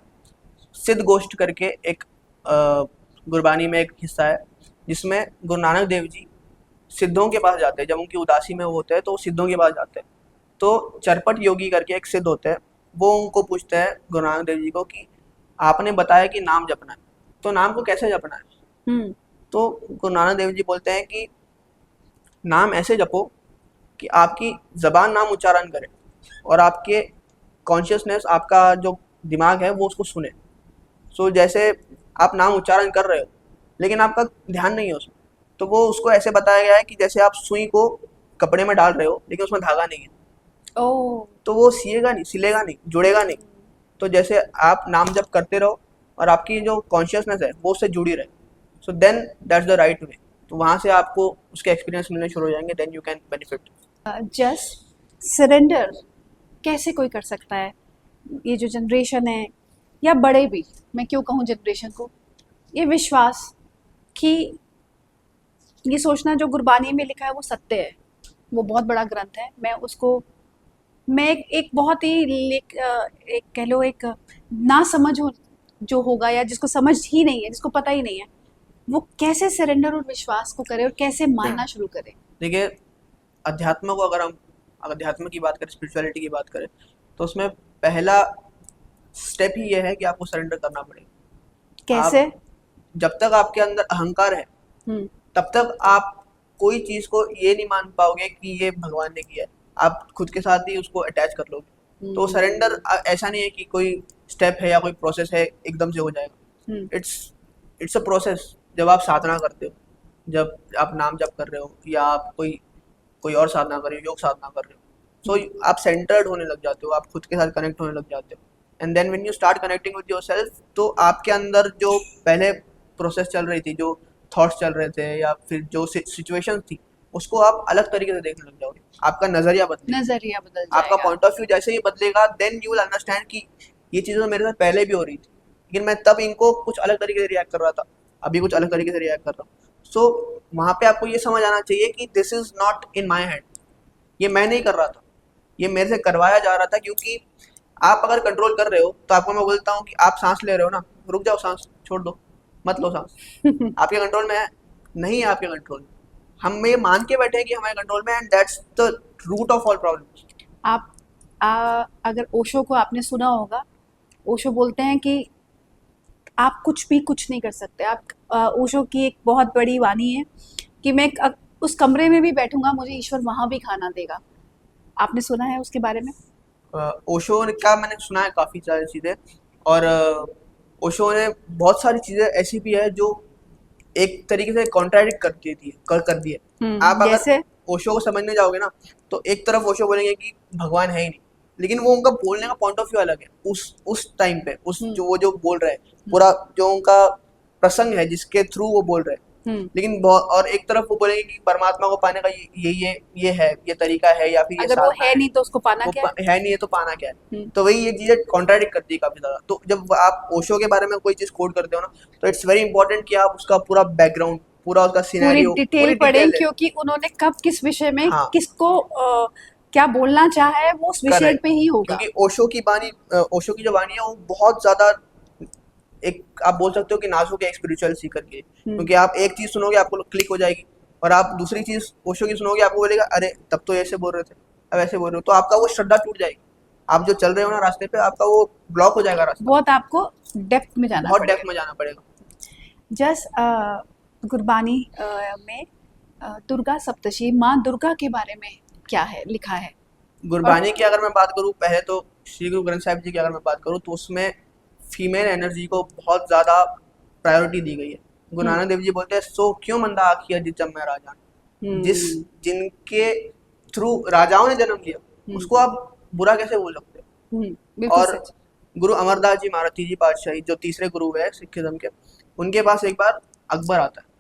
S2: सिद्ध गोष्ठ करके एक गुरबानी में एक हिस्सा है, जिसमें गुरु नानक देव जी सिद्धों के पास जाते हैं। जब उनकी उदासी में वो होते हैं, तो वो सिद्धों के पास जाते हैं। तो चरपट योगी करके एक सिद्ध होते हैं, वो उनको पूछते हैं गुरु नानक देव जी को कि आपने बताया कि नाम जपना है, तो नाम को कैसे जपना है? तो गुरु नानक देव जी बोलते हैं कि नाम ऐसे जपो कि आपकी जबान नाम उच्चारण करे और आपके कॉन्शियसनेस, आपका जो दिमाग है वो उसको सुने। सो जैसे आप नाम उच्चारण कर रहे हो लेकिन आपका ध्यान नहीं है उसमें, तो वो उसको ऐसे बताया गया है कि जैसे आप सुई को कपड़े में डाल रहे हो लेकिन उसमें धागा नहीं है,
S1: ओ
S2: तो वो सिएगा नहीं, सिलेगा नहीं, जुड़ेगा नहीं। तो जैसे आप नाम जप करते रहो और आपकी जो कॉन्शियसनेस है वो उससे जुड़ी रहे, so then that's the right way. तो वहाँ से आपको उसके एक्सपीरियंस मिलने शुरू हो जाएंगे, then you can benefit.
S1: Just surrender कैसे कोई कर सकता है? ये जो जनरेशन है या बड़े भी, मैं क्यों कहूँ जनरेशन को, ये विश्वास कि ये सोचना जो गुरबानी में लिखा है वो सत्य है, वो बहुत बड़ा ग्रंथ है। मैं उसको मैं एक बहुत ही एक कह लो एक ना समझ हो जो होगा या जिसको समझ ही नहीं है, जिसको पता ही नहीं है, वो कैसे सरेंडर और विश्वास को करे और कैसे मानना शुरू करे?
S2: देखिए, अध्यात्म को अगर हम अध्यात्म की बात करें, स्पिरिचुअलिटी की बात करें, तो उसमें पहला स्टेप ही ये है कि आपको सरेंडर करना पड़ेगा।
S1: कैसे?
S2: आप जब तक आपके अंदर अहंकार है
S1: हम्म
S2: तब तक आप कोई चीज को ये नहीं मान पाओगे कि ये भगवान ने किया है, आप खुद के साथ ही उसको अटैच कर लोगे। तो सरेंडर ऐसा नहीं है कि कोई स्टेप है या कोई प्रोसेस है एकदम से हो जाएगा।
S1: Hmm
S2: it's a process. जब आप साधना करते हो, जब आप नाम जप कर रहे हो या आप कोई कोई और साधना कर रहे हो, योग साधना कर रहे हो, सो आप सेंटर्ड होने लग जाते हो, आप खुद के साथ कनेक्ट होने लग जाते हो। And then when you start connecting with yourself, तो आपके अंदर जो पहले प्रोसेस चल रही थी, जो थॉट्स चल रहे थे या फिर जो सिचुएशंस थी, उसको आप अलग तरीके से देखने लग जाओगे। आपका नजरिया बदलेगा,
S1: नजरिया बदल
S2: आपका
S1: जाएगा।
S2: पॉइंट ऑफ व्यू जैसे ही बदलेगा, देन यू विल अंडरस्टैंड कि ये चीज़ें तो मेरे साथ पहले भी हो रही थी, लेकिन मैं तब इनको कुछ अलग तरीके से रिएक्ट कर रहा था, अभी कुछ अलग तरीके से रिएक्ट कर रहा हूँ। सो वहाँ पे आपको ये समझ आना चाहिए कि this is not in my hand, ये मैं नहीं कर रहा था, ये मेरे से करवाया जा रहा था। क्योंकि आप अगर कंट्रोल कर रहे हो तो आपको मैं बोलता हूँ कि आप सांस ले रहे हो ना, रुक जाओ, सांस छोड़ दो, मत लो सांस। आपके कंट्रोल में है? नहीं है आपके कंट्रोल में। हम ये मान के बैठे हैं कि हमारे कंट्रोल में, and that's the root of all problems.
S1: आप अगर ओशो को आपने सुना होगा, ओशो बोलते हैं कि आप कुछ भी कुछ नहीं कर सकते। आप ओशो की एक बहुत बड़ी वाणी है कि मैं उस कमरे में भी बैठूंगा, मुझे ईश्वर वहां भी खाना देगा। आपने सुना है उसके बारे में?
S2: ओशो का मैंने सुना है काफ़ी सारी चीज़ें, और ओशो ने बहुत सारी चीज़ें ऐसी भी है जो एक तरीके से कॉन्ट्राडिक्ट कर देती है, कर दी है। आप अगर
S1: जैसे
S2: ओशो को समझने जाओगे ना, तो एक तरफ ओशो बोलेंगे कि भगवान है ही नहीं, लेकिन वो उनका बोलने का पॉइंट ऑफ व्यू अलग है। उस टाइम पे जो वो जो बोल रहे हैं, पूरा जो उनका प्रसंग है जिसके थ्रू वो बोल रहे हैं, लेकिन और एक तरफ वो बोलेंगे कि परमात्मा को पाने का ये है, ये तरीका है, या फिर ये
S1: अगर वो
S2: साधना
S1: है नहीं तो उसको पाना
S2: वो
S1: क्या है?
S2: है नहीं है तो पाना क्या है। तो वही ये चीजें कॉन्ट्राडिक्ट करती है काफी ज्यादा। तो जब आप ओशो के बारे में कोई चीज कोट करते हो ना, तो इट्स वेरी इंपॉर्टेंट कि आप उसका पूरा बैकग्राउंड, पूरा उसका
S1: पूरी
S2: सिनेरियो,
S1: डिटेल
S2: पूरी
S1: पढ़ें,
S2: डिटेल है।
S1: क्योंकि उन्होंने कब किस विषय में
S2: हाँ,
S1: किसको क्या बोलना चाहा है वो उस विषय
S2: करेक्ट।
S1: पे ही होगा।
S2: क्योंकि ओशो की जो वाणी है वो बहुत ज्यादा, एक आप बोल सकते हो कि नाजुक है एक स्पिरिचुअल सीकर के। क्योंकि आप एक चीज सुनोगे आपको क्लिक हो जाएगी, और आप दूसरी चीज ओशो की सुनोगे आपको बोलेगा अरे तब तो ऐसे बोल रहे थे, अब ऐसे बोल रहे हो, तो आपका वो श्रद्धा टूट जाएगी। आप जो चल रहे हो ना रास्ते पे, आपका वो ब्लॉक हो जाएगा रास्ता।
S1: बहुत आपको डेप्थ में जाना
S2: बहुत
S1: पड़ेगा।
S2: डेप्थ में जाना पड़ेगा।
S1: गुरबानी में दुर्गा सप्तशी, माँ दुर्गा के बारे में क्या है लिखा है?
S2: गुरबानी की अगर मैं बात करूँ, पहले तो श्री गुरु ग्रंथ साहिब जी की अगर मैं बात करूँ, तो उसमें फीमेल एनर्जी को बहुत ज़्यादा प्रायोरिटी दी गई है। गुरु नानक देव जी बोलते हैं, सो क्यों मंदा आखिया जिस जब मैं राजा। जिनके थ्रू राजाओं ने जन्म लिया, उसको आप बुरा कैसे बोल सकते हो।
S1: बिल्कुल
S2: और
S1: सच।
S2: गुरु अमरदास जी महाराज तीसरी पातशाही, जो तीसरे गुरु है सिखिज्म के, उनके पास एक बार अकबर आता है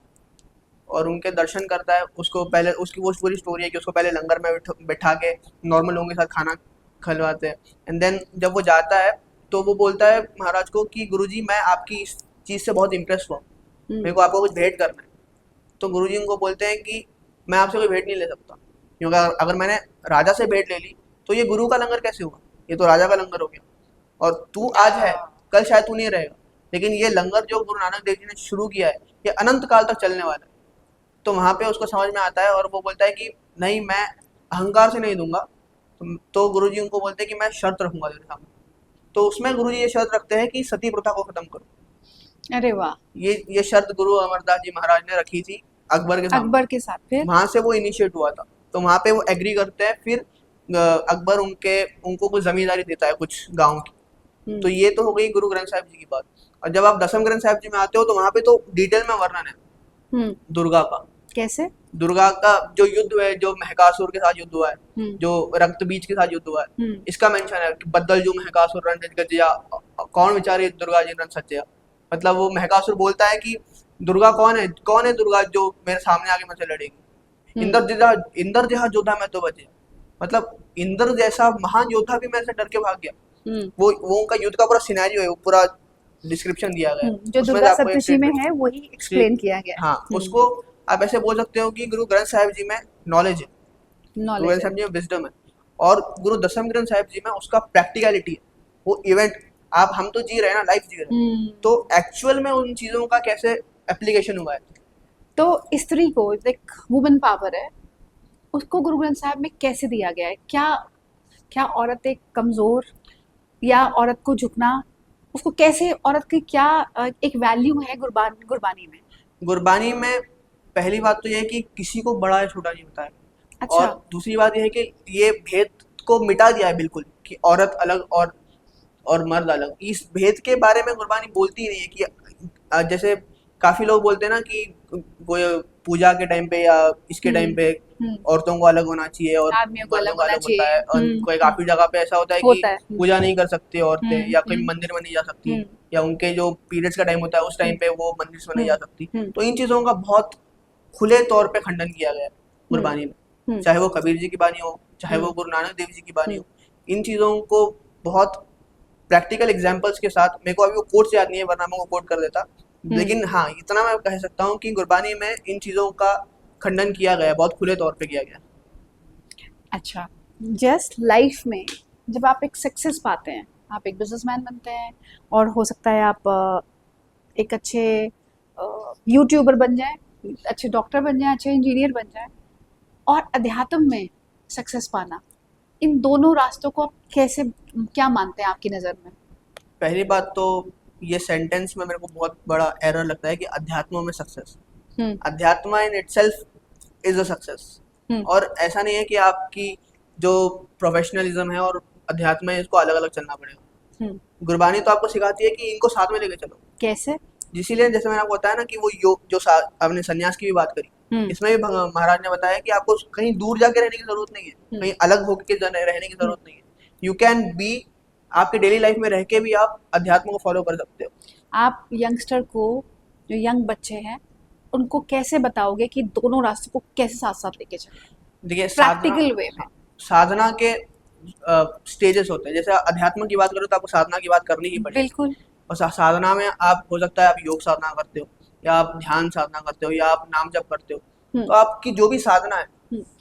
S2: और उनके दर्शन करता है। उसको पहले उसकी वो पूरी स्टोरी है कि उसको पहले लंगर में बैठा के नॉर्मल लोगों के साथ खाना खिलवाते हैं। एंड देन जब वो जाता है तो वो बोलता है महाराज को कि गुरुजी मैं आपकी इस चीज़ से बहुत इम्प्रेस हुआ, मेरे को आपको कुछ भेंट करना है। तो गुरुजी उनको बोलते हैं कि मैं आपसे कोई भेंट नहीं ले सकता, क्योंकि अगर मैंने राजा से भेंट ले ली तो ये गुरु का लंगर कैसे हुआ, ये तो राजा का लंगर हो गया, और तू आज है कल शायद तू नहीं रहेगा, लेकिन ये लंगर जो गुरु नानक देव जी ने शुरू किया है ये अनंत काल तक चलने वाला है। तो वहाँ पे उसको समझ में आता है और वो बोलता है कि नहीं, मैं अहंकार से नहीं दूंगा। तो गुरुजी उनको बोलते हैं कि मैं शर्त रखूंगा तेरे सामने। तो उसमें गुरुजी ये शर्त रखते हैं कि सती प्रथा को खत्म करो।
S1: अरे वाह।
S2: ये शर्त गुरु अमरदास जी महाराज ने रखी थी अकबर के सामने।
S1: अकबर के साथ फिर
S2: वहां से वो इनिशिएट हुआ था। तो वहाँ पे वो एग्री करते हैं। फिर अकबर उनको कुछ जमींदारी देता है कुछ गाँव की। तो ये तो हो गई गुरु ग्रंथ साहिब जी की बात। और जब आप दसम ग्रंथ साहिब जी में आते हो तो वहाँ पे तो डिटेल में वर्णन है दुर्गा का।
S1: कैसे?
S2: दुर्गा का जो युद्ध है, जो महकासुर के साथ युद्ध हुआ है, जो रक्त बीज के साथ युद्ध हुआ है, इसका मेंशन है कि बद्दल जो महकासुर रण गजया, कौन विचारे दुर्गा जी रण सच्चया। मतलब वो महकासुर बोलता है कि दुर्गा कौन है दुर्गा जो मेरे सामने आके मुझसे लड़ेगी। इंद्र जहाँ योद्धा मैं तो बचे। मतलब इंद्र जैसा महान योद्धा भी मेरे से डर के भाग गया। वो उनका युद्ध का पूरा सिनेरियो है, वो पूरा डिस्क्रिप्शन दिया गया है
S1: जो
S2: उसमें
S1: दुर्गा
S2: आपको एक
S1: सप्तशती में
S2: statement-
S1: है वही एक्सप्लेन किया गया है।
S2: हाँ, उसको आप ऐसे बोल सकते हो कि गुरु ग्रंथ साहिब जी में नॉलेज है, गुरु
S1: नॉलेज
S2: ग्रंथ साहिब जी में विजडम है, और गुरु दसम ग्रंथ साहिब जी में उसका प्रैक्टिकलिटी है। वो इवेंट हम तो जी रहे हैं ना, लाइफ जी रहे हैं, तो एक्चुअल में उन चीजों का कैसे एप्लीकेशन हुआ है।
S1: तो स्त्री को एक वुमेन पावर है, उसको गुरु ग्रंथ साहिब में कैसे दिया गया है? क्या औरत एक कमजोर या औरत को झुकना, उसको कैसे, औरत की क्या एक वैल्यू है गुरबानी में?
S2: गुरबानी में पहली बात तो यह है कि किसी को बड़ा या छोटा नहीं बताया।
S1: अच्छा।
S2: और दूसरी बात यह है कि ये भेद को मिटा दिया है बिल्कुल, कि औरत अलग और मर्द अलग। इस भेद के बारे में गुरबानी बोलती ही नहीं है कि जैसे काफी लोग बोलते हैं ना कि वो पूजा के टाइम पे या इसके टाइम पे औरतों को अलग होना चाहिए और
S1: आदमियों को
S2: मर्दों
S1: अलग
S2: का
S1: होना
S2: अलग होता है। और
S1: चाहिए।
S2: कोई काफी जगह पे ऐसा होता है कि पूजा नहीं कर सकती औरतें, या कोई मंदिर में नहीं जा सकती, या उनके जो पीरियड्स का टाइम होता है उस टाइम पे वो मंदिर में नहीं जा सकती। तो इन चीजों का बहुत खुले तौर पे खंडन किया गया है गुरबानी में, चाहे वो कबीर जी की बानी हो, चाहे वो गुरु नानक देव जी की बानी हो। इन चीजों को बहुत प्रैक्टिकल एग्जांपल्स के साथ, मेरे को अभी वो कोट से याद नहीं है वरना मैं वो कोट कर देता, लेकिन हाँ इतना मैं कह सकता हूँ कि गुरबानी में इन चीजों का खंडन किया गया, बहुत खुले तौर पे किया गया।
S1: अच्छा, जस्ट लाइफ में जब आप एक सक्सेस पाते हैं, आप एक बिजनेसमैन बनते हैं, और हो सकता है आप एक अच्छे यूट्यूबर बन जाएं, अच्छे डॉक्टर बन जाएं, अच्छे इंजीनियर बन जाएं, और अध्यात्म में सक्सेस पाना, इन दोनों रास्तों को आप कैसे, क्या मानते हैं आपकी नज़र में?
S2: पहली बात तो ये सेंटेंस में मेरे को बहुत बड़ा एरर लगता है कि अध्यात्म में सक्सेस। अध्यात्म in itself is a success. और ऐसा नहीं है कि आपकी जो प्रोफेशनलिज्म है और अध्यात्म है इसको अलग अलग चलना पड़ेगा। गुरबानी तो आपको सिखाती है कि इनको साथ में लेके चलो।
S1: कैसे?
S2: इसीलिए जैसे मैंने आपको बताया ना कि वो योग जो आपने सन्यास की भी बात करी, इसमें भी महाराज ने बताया कि आपको कहीं दूर जाके रहने की जरूरत नहीं है, कहीं अलग होकर रहने की जरूरत नहीं है। यू कैन बी, आपके डेली लाइफ में रह के भी आप अध्यात्म को फॉलो कर सकते हो।
S1: आप यंगस्टर को, जो यंग बच्चे हैं, उनको कैसे बताओगे कि दोनों रास्तों को कैसे साथ साथ लेके चलें?
S2: देखिए,
S1: प्रैक्टिकल वे में।
S2: साधना के स्टेजेस होते हैं। जैसे अध्यात्म की बात करो तो आपको साधना की बात करनी ही पड़ेगी।
S1: बिल्कुल।
S2: और साधना में आप, हो सकता है आप योग साधना करते हो, या आप ध्यान साधना करते हो, या आप नाम जप करते हो, तो आपकी जो भी साधना है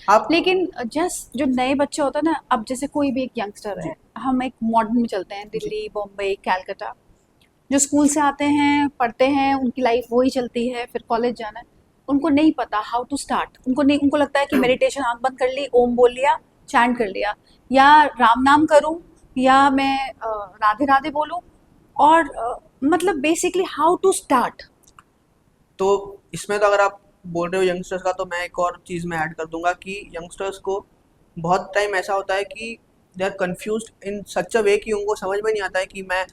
S2: आप।
S1: लेकिन जस्ट जो नए बच्चे होते हैं ना, अब जैसे कोई भी एक यंगस्टर है, हम एक मॉडर्न में चलते हैं, दिल्ली, बॉम्बे, कैलकाटा, जो स्कूल से आते हैं, पढ़ते हैं, उनकी लाइफ वही चलती है, फिर कॉलेज जाना है, उनको नहीं पता हाउ टू स्टार्ट। उनको लगता है कि मेडिटेशन, आंख बंद कर ली, ओम बोल लिया, चैंट कर लिया, या राम नाम करूं, या मैं राधे राधे बोलूं, और मतलब बेसिकली हाउ टू स्टार्ट।
S2: तो इसमें तो अगर आप बोल रहे हो यंगस्टर्स का, तो मैं एक और चीज़ में ऐड कर दूंगा कि यंगस्टर्स को बहुत टाइम ऐसा होता है कि दे आर कन्फ्यूज्ड इन सच अ वे कि उनको समझ में नहीं आता है कि मैं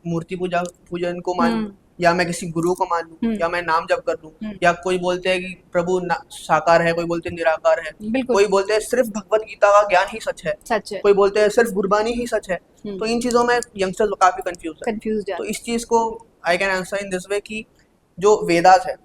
S2: मूर्ति पूजन को मानूं, या मैं किसी गुरु को मान लूं, या मैं नाम जप कर लूं, या कोई बोलते हैं कि प्रभु साकार है, कोई बोलते हैं निराकार है, कोई बोलते हैं सिर्फ भगवत गीता का ज्ञान ही सच है, कोई बोलते हैं सिर्फ गुरबानी ही सच है। तो इन चीज़ों में यंगस्टर्स काफ़ी कंफ्यूज है। तो इस चीज़ को I can answer in this way कि जो वेदास है,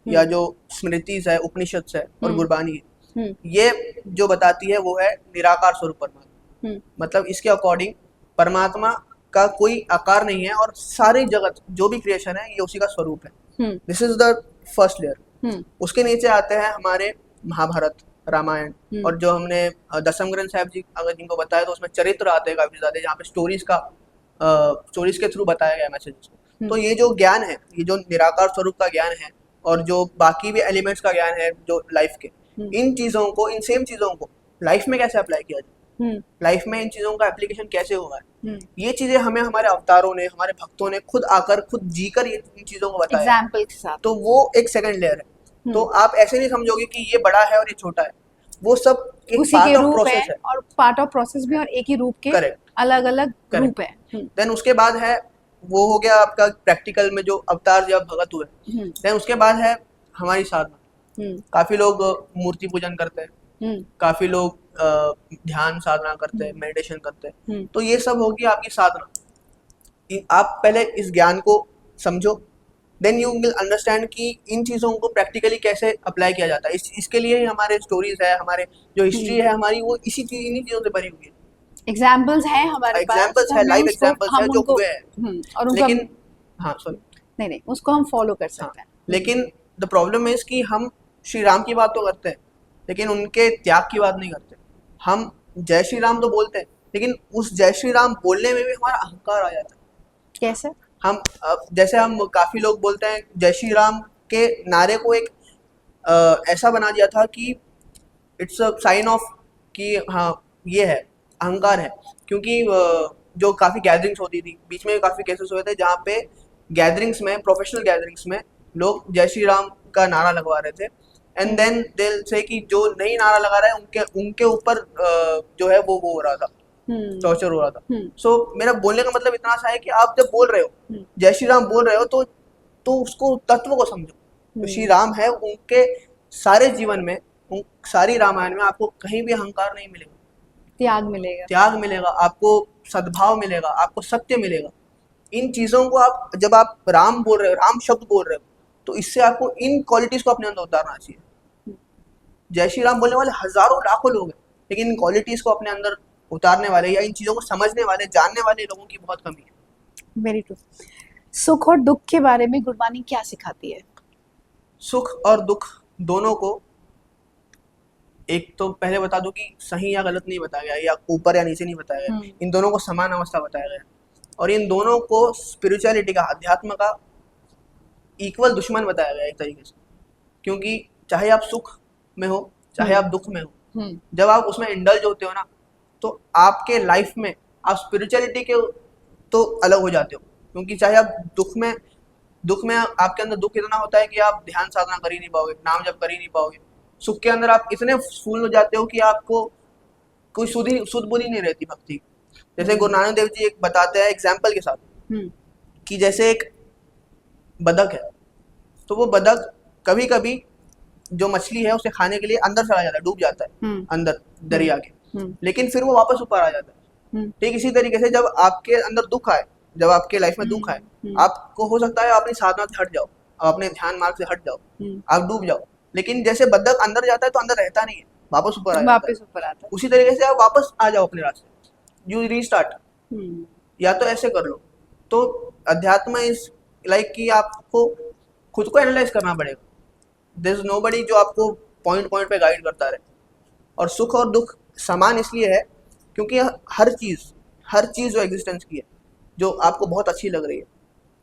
S2: या जो स्मृतिज है, उपनिषद है और गुरबानी है, ये जो बताती है वो है निराकार स्वरूप परमात्मा। मतलब इसके अकॉर्डिंग परमात्मा का कोई आकार नहीं है, और सारे जगत जो भी क्रिएशन है ये उसी का स्वरूप है। This is the first layer. उसके नीचे आते हैं हमारे महाभारत, रामायण, और जो हमने दसम ग्रंथ साहिब जी अगर जिनको बताया, तो उसमें चरित्र आते हैं काफी ज्यादा, जहाँ पे स्टोरीज के थ्रू बताया गया मैसेज। तो ये जो ज्ञान है, ये जो निराकार स्वरूप का ज्ञान है, और जो बाकी भी एलिमेंट्स का ज्ञान है जो लाइफ के, इन चीजों को, इन सेम चीजों को लाइफ में कैसे अप्लाई किया जाए, लाइफ में इन चीजों का एप्लीकेशन कैसे होगा, ये चीजें हमें हमारे अवतारों ने, हमारे भक्तों ने खुद आकर, खुद जीकर इन चीजों को बताया
S1: एग्जाम्पल के साथ।
S2: तो वो एक सेकंड लेयर है। तो आप ऐसे नहीं समझोगे कि ये बड़ा है और ये छोटा है। वो सब एक
S1: उसी
S2: पार्ट
S1: के
S2: ऑफ
S1: रूप है
S2: प्रोसेस है।
S1: और पार्ट ऑफ प्रोसेस भी, और एक ही रूप के
S2: करेक्ट,
S1: अलग अलग
S2: करेक्ट।
S1: रूप है।
S2: देन उसके बाद है, वो हो गया आपका प्रैक्टिकल में जो अवतार जब भगत हुए। देन उसके बाद है हमारी साधना। काफी लोग मूर्ति पूजन करते हैं, काफी लोग ध्यान साधना करते हैं, मेडिटेशन करते हैं। तो ये सब होगी आपकी साधना। आप पहले इस ज्ञान को समझो, देन यू विल अंडरस्टैंड कि इन चीज़ों को प्रैक्टिकली कैसे अप्लाई किया जाता है। इसके लिए ही हमारे स्टोरीज है, हमारे जो हिस्ट्री है हमारी, वो इन्हीं चीज़ों से भरी हुई है।
S1: एग्जाम्पल्स हैं हमारे पास,
S2: एग्जाम्पल्स
S1: तो
S2: है,
S1: हमें
S2: लाइव
S1: उसको
S2: एग्जाम्पल्स है
S1: हम
S2: जो
S1: उनको
S2: हुए हैं।
S1: और उनको
S2: लेकिन हाँ, सॉरी,
S1: नहीं उसको हम फॉलो कर
S2: हाँ,
S1: सकते हैं।
S2: लेकिन द प्रॉब्लम इज कि हम श्री राम की बात तो करते हैं, लेकिन उनके त्याग की बात नहीं करते। हम जय श्री राम तो बोलते हैं, लेकिन उस जय श्री राम बोलने में भी हमारा अहंकार आ जाता है।
S1: कैसे?
S2: हम जैसे हम काफी लोग बोलते हैं जय श्री राम के नारे को एक ऐसा बना दिया था कि इट्स अ साइन ऑफ कि हाँ ये है, अहंकार है। क्योंकि जो काफ़ी गैदरिंग्स होती थी बीच में, काफ़ी केसेस हुए थे जहाँ पे गैदरिंग्स में, प्रोफेशनल गैदरिंग्स में लोग जय श्री राम का नारा लगवा रहे थे, एंड देन दे से कि जो नहीं नारा लगा रहा है उनके ऊपर जो है वो हो रहा था, टॉर्चर हो रहा था। सो मेरा बोलने का मतलब इतना सा है कि आप जब बोल रहे हो, जय श्री राम बोल रहे हो, तो उसको तत्व को समझो। तो श्री राम है, उनके सारे जीवन में, सारी रामायण में आपको कहीं भी अहंकार नहीं मिलेगा,
S1: त्याग मिलेगा,
S2: त्याग मिलेगा, आपको सद्भाव मिलेगा, आपको सत्य मिलेगा। इन चीजों को आप जब आप राम बोल रहे हो, राम शब्द बोल रहे हो, तो इससे आपको इन क्वालिटीज को अपने अंदर उतारना चाहिए। जय श्री राम बोलने वाले हजारों लाखों लोग हैं, लेकिन इन क्वालिटीज को अपने अंदर उतारने वाले या इन चीजों को समझने वाले, जानने वाले लोगों की बहुत कमी है।
S1: Very true. सुख और दुख के बारे में गुरबानी क्या सिखाती है?
S2: सुख और दुख दोनों को, एक तो पहले बता दूं कि सही या गलत नहीं बताया गया, या ऊपर या नीचे नहीं बताया गया। इन दोनों को समान अवस्था बताया गया, और इन दोनों को स्पिरिचुअलिटी का, अध्यात्म का इक्वल दुश्मन बताया गया एक तरीके से। क्योंकि चाहे आप सुख में हो, चाहे आप दुख में हो, जब आप उसमें इंडल्ज होते हो ना, तो आपके लाइफ में आप स्पिरिचुअलिटी के तो अलग हो जाते हो। क्योंकि चाहे आप दुख में आपके अंदर दुख इतना होता है कि आप ध्यान साधना कर ही नहीं पाओगे, नाम जप कर ही नहीं पाओगे। सुख के अंदर आप इतने फूल हो जाते हो कि आपको कोई सुध बुध ही नहीं रहती भक्ति। जैसे गुरु नानक देव जी एक बताते हैं एग्जाम्पल के साथ, कि जैसे एक बदक है, तो वो बदक कभी कभी जो मछली है उसे खाने के लिए अंदर चला जाता है, डूब जाता है अंदर दरिया के, लेकिन फिर वो वापस ऊपर आ जाता है। ठीक इसी तरीके से जब आपके अंदर दुख आए, जब आपके लाइफ में दुख आए, आपको हो सकता है आप अपनी साधना से हट जाओ, आप अपने ध्यान मार्ग से हट जाओ, आप डूब जाओ, लेकिन जैसे बदक अंदर जाता है तो अंदर रहता नहीं है, वापस ऊपर आता है। उसी तरीके से आप वापस आ जाओ अपने रास्ते, यू रीस्टार्ट। या तो ऐसे कर लो। तो अध्यात्म इज लाइक कि आपको खुद को एनालाइज करना पड़ेगा। देयर इज नोबडी जो आपको पॉइंट पे गाइड करता रहे। और सुख और दुख समान इसलिए है क्योंकि हर चीज़ जो एग्जिस्टेंस की है, जो आपको बहुत अच्छी लग रही है,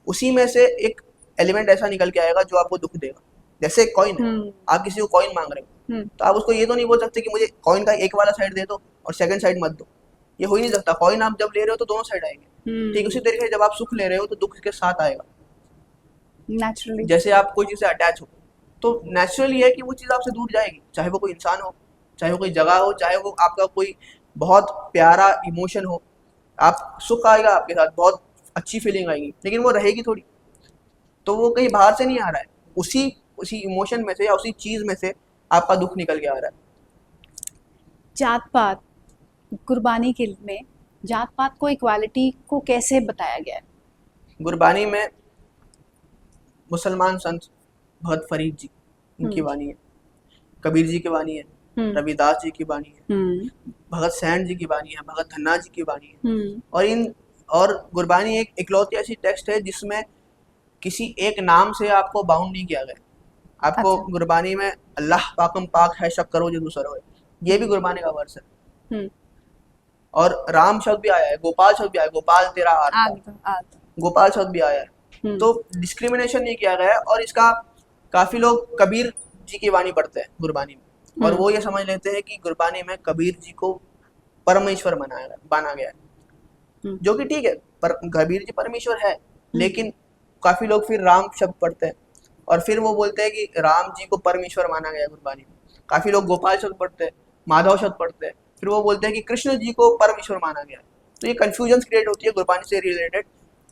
S2: उसी में से एक एलिमेंट ऐसा निकल के आएगा जो आपको दुख देगा। जैसे कॉइन है, आप किसी को कॉइन मांग रहे हो, तो आप उसको ये तो नहीं बोल सकते कि मुझे कॉइन का एक वाला साइड दे दो और सेकंड साइड मत दो, ये हो ही नहीं सकता। कॉइन आप जब ले रहे हो तो दोनों साइड आएंगे। ठीक उसी तरीके से जब आप सुख ले रहे हो तो दुख के साथ आएगा
S1: नेचुरली।
S2: जैसे आप कोई चीज़ से अटैच हो, तो नेचुरली है कि वो चीज़ आपसे दूर जाएगी, चाहे वो कोई इंसान हो, चाहे वो कोई जगह हो, चाहे वो आपका कोई बहुत प्यारा इमोशन हो। आप सुख आएगा आपके साथ, बहुत अच्छी फीलिंग आएगी, लेकिन वो रहेगी थोड़ी। तो वो कहीं बाहर से नहीं आ रहा है, उसी इमोशन में से या उसी चीज़ में से आपका दुख निकल के आ रहा है।
S1: जात पात गुरबानी के में जात पात को, इक्वालिटी को कैसे बताया गया है?
S2: गुरबानी में मुसलमान संत भगत फरीद जी, उनकी वाणी है, कबीर जी की वाणी है, रविदास जी की वाणी है, भगत सैन जी की वाणी है, भगत धन्ना जी की वाणी है। और गुरबानी एक इकलौती ऐसी टेक्स्ट है जिसमें किसी एक नाम से आपको बाउंड नहीं किया गया। आपको गुरबानी में अल्लाह पाकम पाक है, शक करो जो दूसरा है, ये भी गुरबानी का वर्स है। और राम शब्द भी आया है, गोपाल शब्द भी आया है, गोपाल तेरा आत्मा, गोपाल शब्द भी आया है। तो डिस्क्रिमिनेशन नहीं किया गया है। और इसका काफी लोग कबीर जी की वाणी पढ़ते हैं गुरबानी में, और वो ये समझ लेते हैं कि गुरबानी में कबीर जी को परमेश्वर माना गया है, जो कि ठीक है, पर कबीर जी परमेश्वर है, लेकिन काफी लोग फिर राम शब्द पढ़ते हैं और फिर वो बोलते हैं कि राम जी को परमेश्वर माना गया गुरबानी में। काफी लोग गोपाल शब्द पढ़ते हैं माधव शब्द पढ़ते हैं, फिर वो बोलते हैं कि कृष्ण जी को परम ईश्वर माना गया है। तो ये कन्फ्यूजन क्रिएट होती है गुरबानी से रिलेटेड।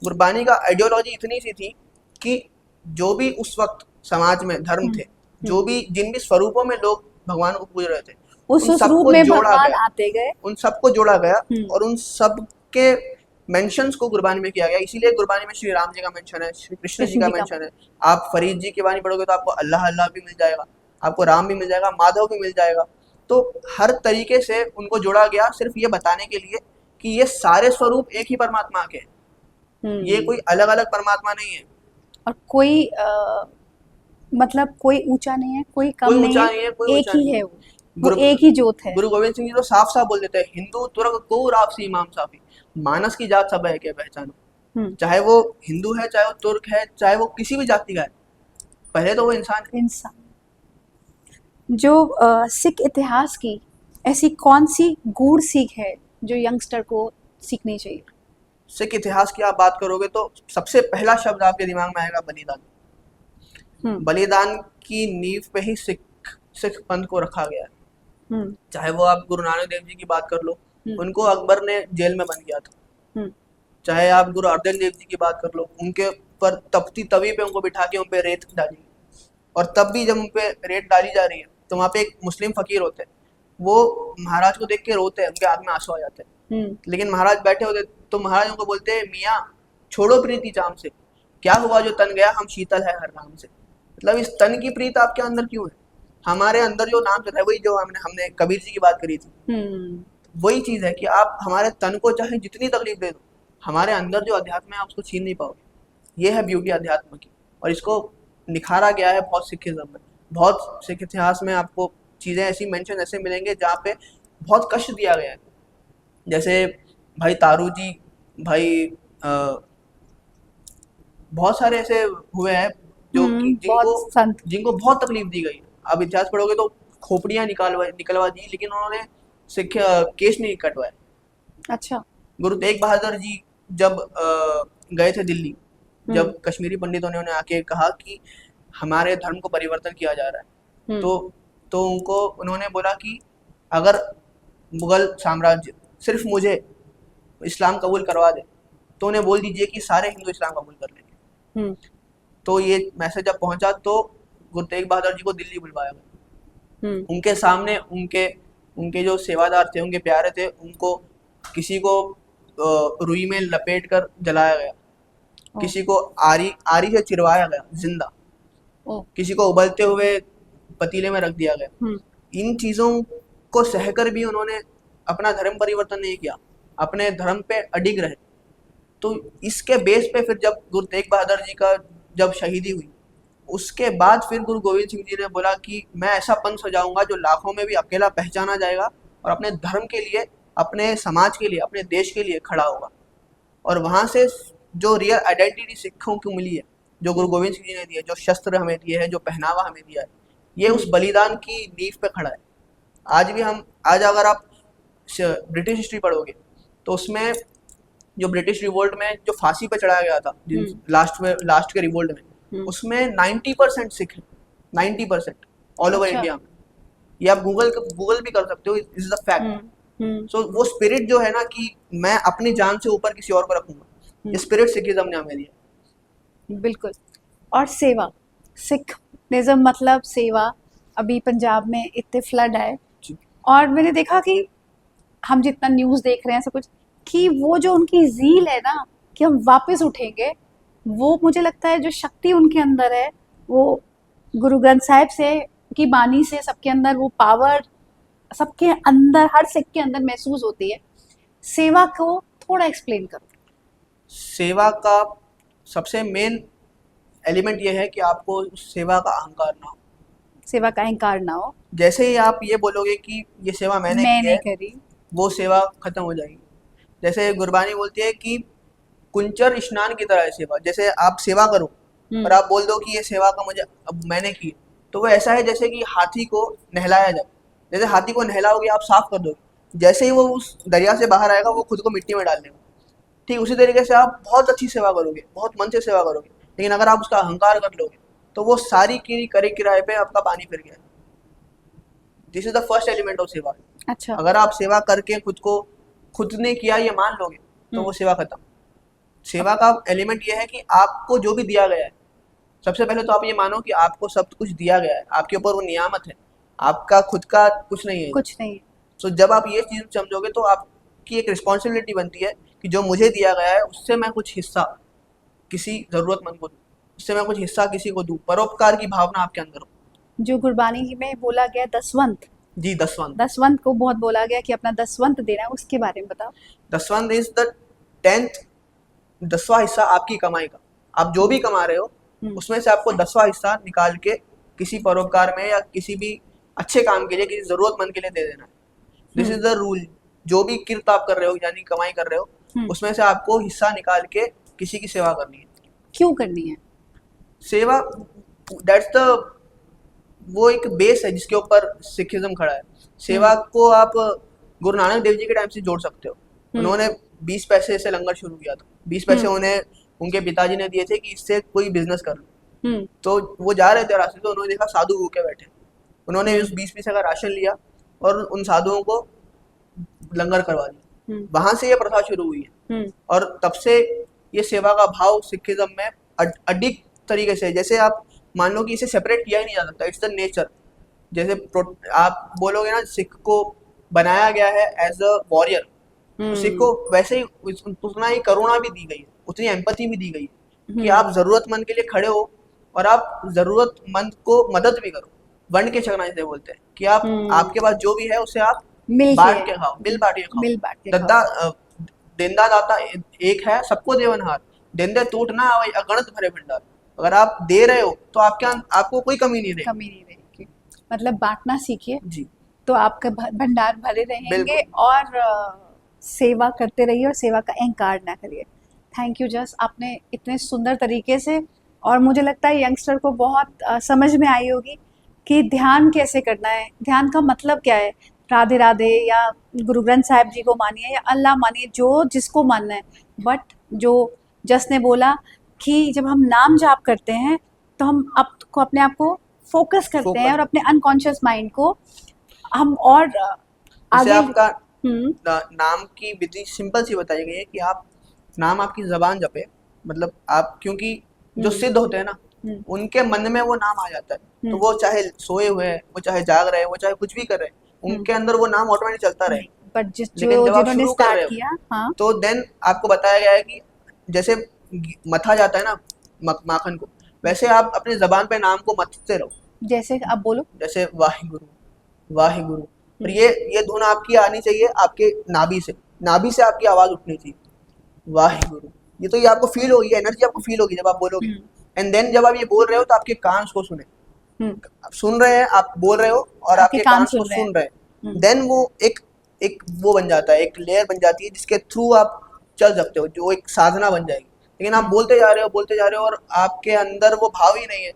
S2: गुरबानी का आइडियोलॉजी इतनी सी थी कि जो भी उस वक्त समाज में धर्म थे, जो भी जिन भी स्वरूपों में लोग भगवान को पूज रहे थे,
S1: उस
S2: उन
S1: रूप
S2: सबको
S1: में
S2: जोड़ा
S1: भगवान
S2: गया,
S1: आते गए।
S2: उन सबको जोड़ा गया और उन सब के मेंशंस को गुरबानी में किया गया। इसीलिए गुरबानी में श्री राम जी का मेंशन है, श्री कृष्ण जी का मेंशन है। आप फरीद जी की वाणी पढ़ोगे तो आपको अल्लाह अल्लाह भी मिल जाएगा, आपको राम भी मिल जाएगा, माधव भी मिल जाएगा। तो हर तरीके से उनको जोड़ा गया, सिर्फ ये बताने के लिए कि ये सारे स्वरूप एक ही परमात्मा के हैं, ये कोई अलग अलग परमात्मा नहीं है।
S1: और कोई मतलब कोई ऊंचा नहीं है, कोई कम
S2: कोई
S1: नहीं
S2: ऊंचा
S1: है,
S2: नहीं है, कोई
S1: एक
S2: ऊंचा
S1: ही
S2: नहीं
S1: है
S2: है।
S1: वो एक ही जोत है।
S2: गुरु गोविंद सिंह जी तो साफ साफ बोल देते हैं, हिंदू तुर्क को रावसी इमाम साफी, मानस की जात सब है के पहचानो। चाहे वो हिंदू है, चाहे वो तुर्क है, चाहे वो किसी भी जाति का है, पहले तो वो इंसान है।
S1: इंसान। जो सिख इतिहास की ऐसी कौन सी गूढ़ सीख है जो यंगस्टर को सीखनी चाहिए?
S2: सिख इतिहास की आप बात करोगे तो सबसे पहला शब्द आपके दिमाग में आएगा बलिदान। बलिदान की नींव पे ही सिख पंथ को रखा गया है। चाहे वो आप गुरु नानक देव जी की बात कर लो, उनको अकबर ने जेल में बंद किया था। चाहे आप गुरु अर्जन देव जी की बात कर लो, उनके पर तपती तवी पे उनको बिठा के उन पे रेत डाली, और तब भी जब उन पे रेत डाली जा रही है तो वहाँ पे एक मुस्लिम फकीर होते हैं, वो महाराज को देख के रोते हैं, उनके आंख में आंसू आ जाते हैं। लेकिन महाराज बैठे होते तो महाराज उनको बोलते हैं, मियाँ छोड़ो प्रीति चाम से, क्या हुआ जो तन गया, हम शीतल है हर नाम से। मतलब इस तन की प्रीत आपके अंदर क्यों है? हमारे अंदर जो नाम चलता है, वही जो हमने कबीर जी की बात करी थी, वही चीज है कि आप हमारे तन को चाहे जितनी तकलीफ दे दो, हमारे अंदर जो अध्यात्म है आप उसको छीन नहीं पाओगे। ये है ब्यूटी अध्यात्म की, और इसको निखारा गया है बहुत सिखिज्म में। बहुत सिख इतिहास में आपको चीजें ऐसी मेंशन ऐसे मिलेंगे जहाँ पे बहुत कष्ट दिया गया है। जैसे भाई तारू जी, भाई बहुत सारे ऐसे हुए हैं जो कि जिनको बहुत तकलीफ दी गई। आप इतिहास पढ़ोगे तो खोपड़ियां निकलवा दी, लेकिन उन्होंने सिख केस नहीं कटवाए।
S1: अच्छा।
S2: गुरु तेग बहादुर जी जब गए थे दिल्ली, जब कश्मीरी पंडितों ने उन्हें आके कहा कि हमारे धर्म को परिवर्तन किया जा रहा है, तो उन्होंने बोला कि अगर मुगल साम्राज्य सिर्फ मुझे इस्लाम कबूल करवा दे तो उन्हें बोल दीजिए कि सारे हिंदू इस्लाम कबूल कर लेंगे। तो ये मैसेज जब पहुंचा तो गुरु तेग बहादुर जी को दिल्ली बुलवाया गया। उनके सामने उनके जो सेवादार थे, उनके प्यारे थे, उनको किसी को रुई में लपेट कर जलाया गया, किसी को आरी से चिरवाया गया जिंदा, किसी को उबलते हुए पतीले में रख दिया गया। इन चीजों को सहकर भी उन्होंने अपना धर्म परिवर्तन नहीं किया, अपने धर्म पे अडिग रहे। तो इसके बेस पे फिर जब गुरु तेग बहादुर जी का जब शहीदी हुई, उसके बाद फिर गुरु गोविंद सिंह जी ने बोला कि मैं ऐसा पंथ सजाऊंगा जो लाखों में भी अकेला पहचाना जाएगा और अपने धर्म के लिए, अपने समाज के लिए, अपने देश के लिए खड़ा होगा। और वहाँ से जो रियल आइडेंटिटी सिखों को मिली है, जो गुरु गोविंद सिंह जी ने दी है, जो शस्त्र हमें दिए हैं, जो पहनावा हमें दिया है, ये उस बलिदान की नींव पे खड़ा है। आज अगर आप ब्रिटिश हिस्ट्री पढ़ोगे तो उसमें जो ब्रिटिश रिवोल्ट में जो फांसी पे चढ़ाया गया था, लास्ट के रिवोल्ट में, उसमें 90% सिख है, 90% ऑल ओवर इंडिया में। ये आप गूगल भी कर सकते हो, इज द फैक्ट। सो वो स्पिरिट जो है ना कि मैं अपनी जान से ऊपर किसी और को रखूंगा, ये स्पिरिट सिखिज्म ने हमें दिया।
S1: बिल्कुल। और सेवा, सिखिज्म मतलब सेवा। अभी पंजाब में इतने फ्लड आए और मैंने देखा कि हम जितना न्यूज़ देख रहे हैं सब कुछ, कि वो जो उनकी ज़ील है ना कि हम वापस उठेंगे, वो मुझे लगता है जो शक्ति उनके अंदर है, वो गुरु ग्रंथ साहिब से की बानी से सबके अंदर वो पावर, सबके अंदर, हर सिख के अंदर महसूस होती है। सेवा को थोड़ा एक्सप्लेन करो।
S2: सेवा का सबसे मेन एलिमेंट ये है कि आपको सेवा का अहंकार ना हो।
S1: सेवा का अहंकार ना हो।
S2: जैसे ही आप ये बोलोगे कि ये सेवा मैंने की है, वो सेवा खत्म हो जाएगी। जैसे गुरबानी बोलती है कि कुंचर स्नान की तरह है सेवा। जैसे आप सेवा करो और आप बोल दो कि ये सेवा का मुझे अब मैंने की, तो वो ऐसा है जैसे कि हाथी को नहलाया जाए। जैसे हाथी को नहलाओगे, आप साफ कर दोगे, जैसे ही वो उस दरिया से बाहर आएगा वो खुद को मिट्टी में डाल देगा। ठीक उसी तरीके से आप बहुत अच्छी सेवा करोगे, बहुत मन से सेवा करोगे, लेकिन अगर आप उसका अहंकार कर लोगे तो वो सारी कीरी करे किराए पे आपका पानी फिर गया। This is the first element of सेवा।
S1: अच्छा।
S2: अगर आप सेवा करके खुद ने किया ये मान लोगे तो वो सेवा खत्म। सेवा का एलिमेंट ये है कि आपको जो भी दिया गया है, सबसे पहले तो आप ये मानो कि आपको सब कुछ दिया गया है, आपके ऊपर वो नियामत है, आपका खुद का कुछ नहीं है।
S1: कुछ नहीं।
S2: तो जब आप ये चीज समझोगे तो आपकी एक रिस्पॉन्सिबिलिटी बनती है कि जो मुझे दिया गया है उससे मैं कुछ हिस्सा किसी जरूरतमंद को दूं, उससे मैं कुछ हिस्सा किसी को दूं, परोपकार की भावना आपके अंदर हो।
S1: जो गुरबानी में बोला गया दसवंत,
S2: जी, दसवंत।
S1: दसवंत को बहुत बोला गया कि अपना दसवंत देना है, उसके बारे में बताओ।
S2: दसवंत इज द 10th, 10वां हिस्सा आपकी कमाई का। आप जो भी कमा रहे हो उसमें से आपको 10वां हिस्सा निकाल के किसी परोपकार में या किसी भी अच्छे काम के लिए, किसी जरूरतमंद के लिए दे देना है। This is the rule. जो भी किर्त आप कर रहे हो यानी कमाई कर रहे हो, उसमें से आपको हिस्सा निकाल के किसी की सेवा करनी है।
S1: क्यों करनी है
S2: सेवा, दैट्स द, वो एक बेस है जिसके ऊपर सिखिज्म खड़ा है। सेवा को आप गुरु नानक देव जी के टाइम से जोड़ सकते हो। उन्होंने 20 पैसे से लंगर शुरू किया था। 20 पैसे उन्हें उनके पिताजी ने दिए थे कि इससे कोई बिजनेस कर लो। तो वो जा रहे थे रास्ते, तो उन्होंने देखा साधु भूखे बैठे। उन्होंने उस 20 पैसे का राशन लिया और उन साधुओं को लंगर करवा दिया। वहां से ये प्रथा शुरू हुई है और तब से ये सेवा का भाव सिखिज्म में अडिग तरीके से, जैसे आप मान लो कि इसे सेपरेट किया ही नहीं जा सकता, इट्स द नेचर। जैसे आप बोलोगे ना सिख को बनाया गया है एज अ वॉरियर, तो सिख को वैसे ही उतना ही करुणा भी दी गई है, उतनी एम्पैथी भी दी गई है कि आप जरूरतमंद के लिए खड़े हो और आप जरूरतमंद को मदद भी करो। वंड के छकना जिसे बोलते हैं कि आप आपके पास जो भी है उसे आप बांट के खाओ, मिल बांट के खाओ। दद्दा देंदा दाता एक है, सबको देवनहार, देंदे टूट ना आवे अगणित भरे भंडार। अगर आप दे रहे हो तो आपको कोई कमी नहीं
S1: रहेगी। मतलब बांटना सीखिए
S2: जी,
S1: तो आपका भंडार भरे रहेंगे और सेवा करते रहिए और सेवा का अहंकार ना करिए। थैंक यू जस, आपने इतने सुंदर तरीके से, और मुझे लगता है यंगस्टर को बहुत समझ में आई होगी कि ध्यान कैसे करना है, ध्यान का मतलब क्या है। राधे राधे या गुरु ग्रंथ साहिब जी को मानिए या अल्लाह मानिए, जो जिसको मानना है, बट जो जस ने बोला कि जब हम नाम जाप करते हैं तो हम अपने आप को फोकस करते हैं और अपने अनकॉन्शियस माइंड को हम और आगे।
S2: आपका नाम की विधि सिंपल सी बताई गई है कि आप नाम आपकी जबान जपे, मतलब आप, क्योंकि जो सिद्ध होते हैं ना उनके मन में वो नाम आ जाता है, तो वो चाहे सोए हुए हैं, वो चाहे जाग रहे हैं, वो चाहे कुछ भी कर रहे हैं, उनके अंदर वो नाम ऑटोमेटिक चलता रहे।
S1: बट लेकिन जब आप शुरू कर रहे हो हाँ,
S2: तो देन आपको बताया गया है कि जैसे मथा जाता है ना माखन को, वैसे आप अपने जबान पे नाम को मथते रहो। जैसे
S1: आप बोलो,
S2: जैसे वाहिगुरु वाहिगुरु, और ये धुन आपकी आनी चाहिए आपके नाभि से आपकी आवाज उठनी चाहिए, वाहिगुरु। ये तो ये आपको फील होगी, एनर्जी आपको फील होगी जब आप बोलोगे। एंड देन जब आप ये बोल रहे हो तो आपके कान उसको सुने, आप सुन रहे हैं, आप बोल रहे हो और आपके कान उसको सुन रहे हैं। देन वो एक वो बन जाता है, एक लेयर बन जाती है जिसके थ्रू आप चल सकते हो, जो एक साधना बन जाएगी। लेकिन आप बोलते जा रहे हो और आपके अंदर वो भाव ही नहीं है,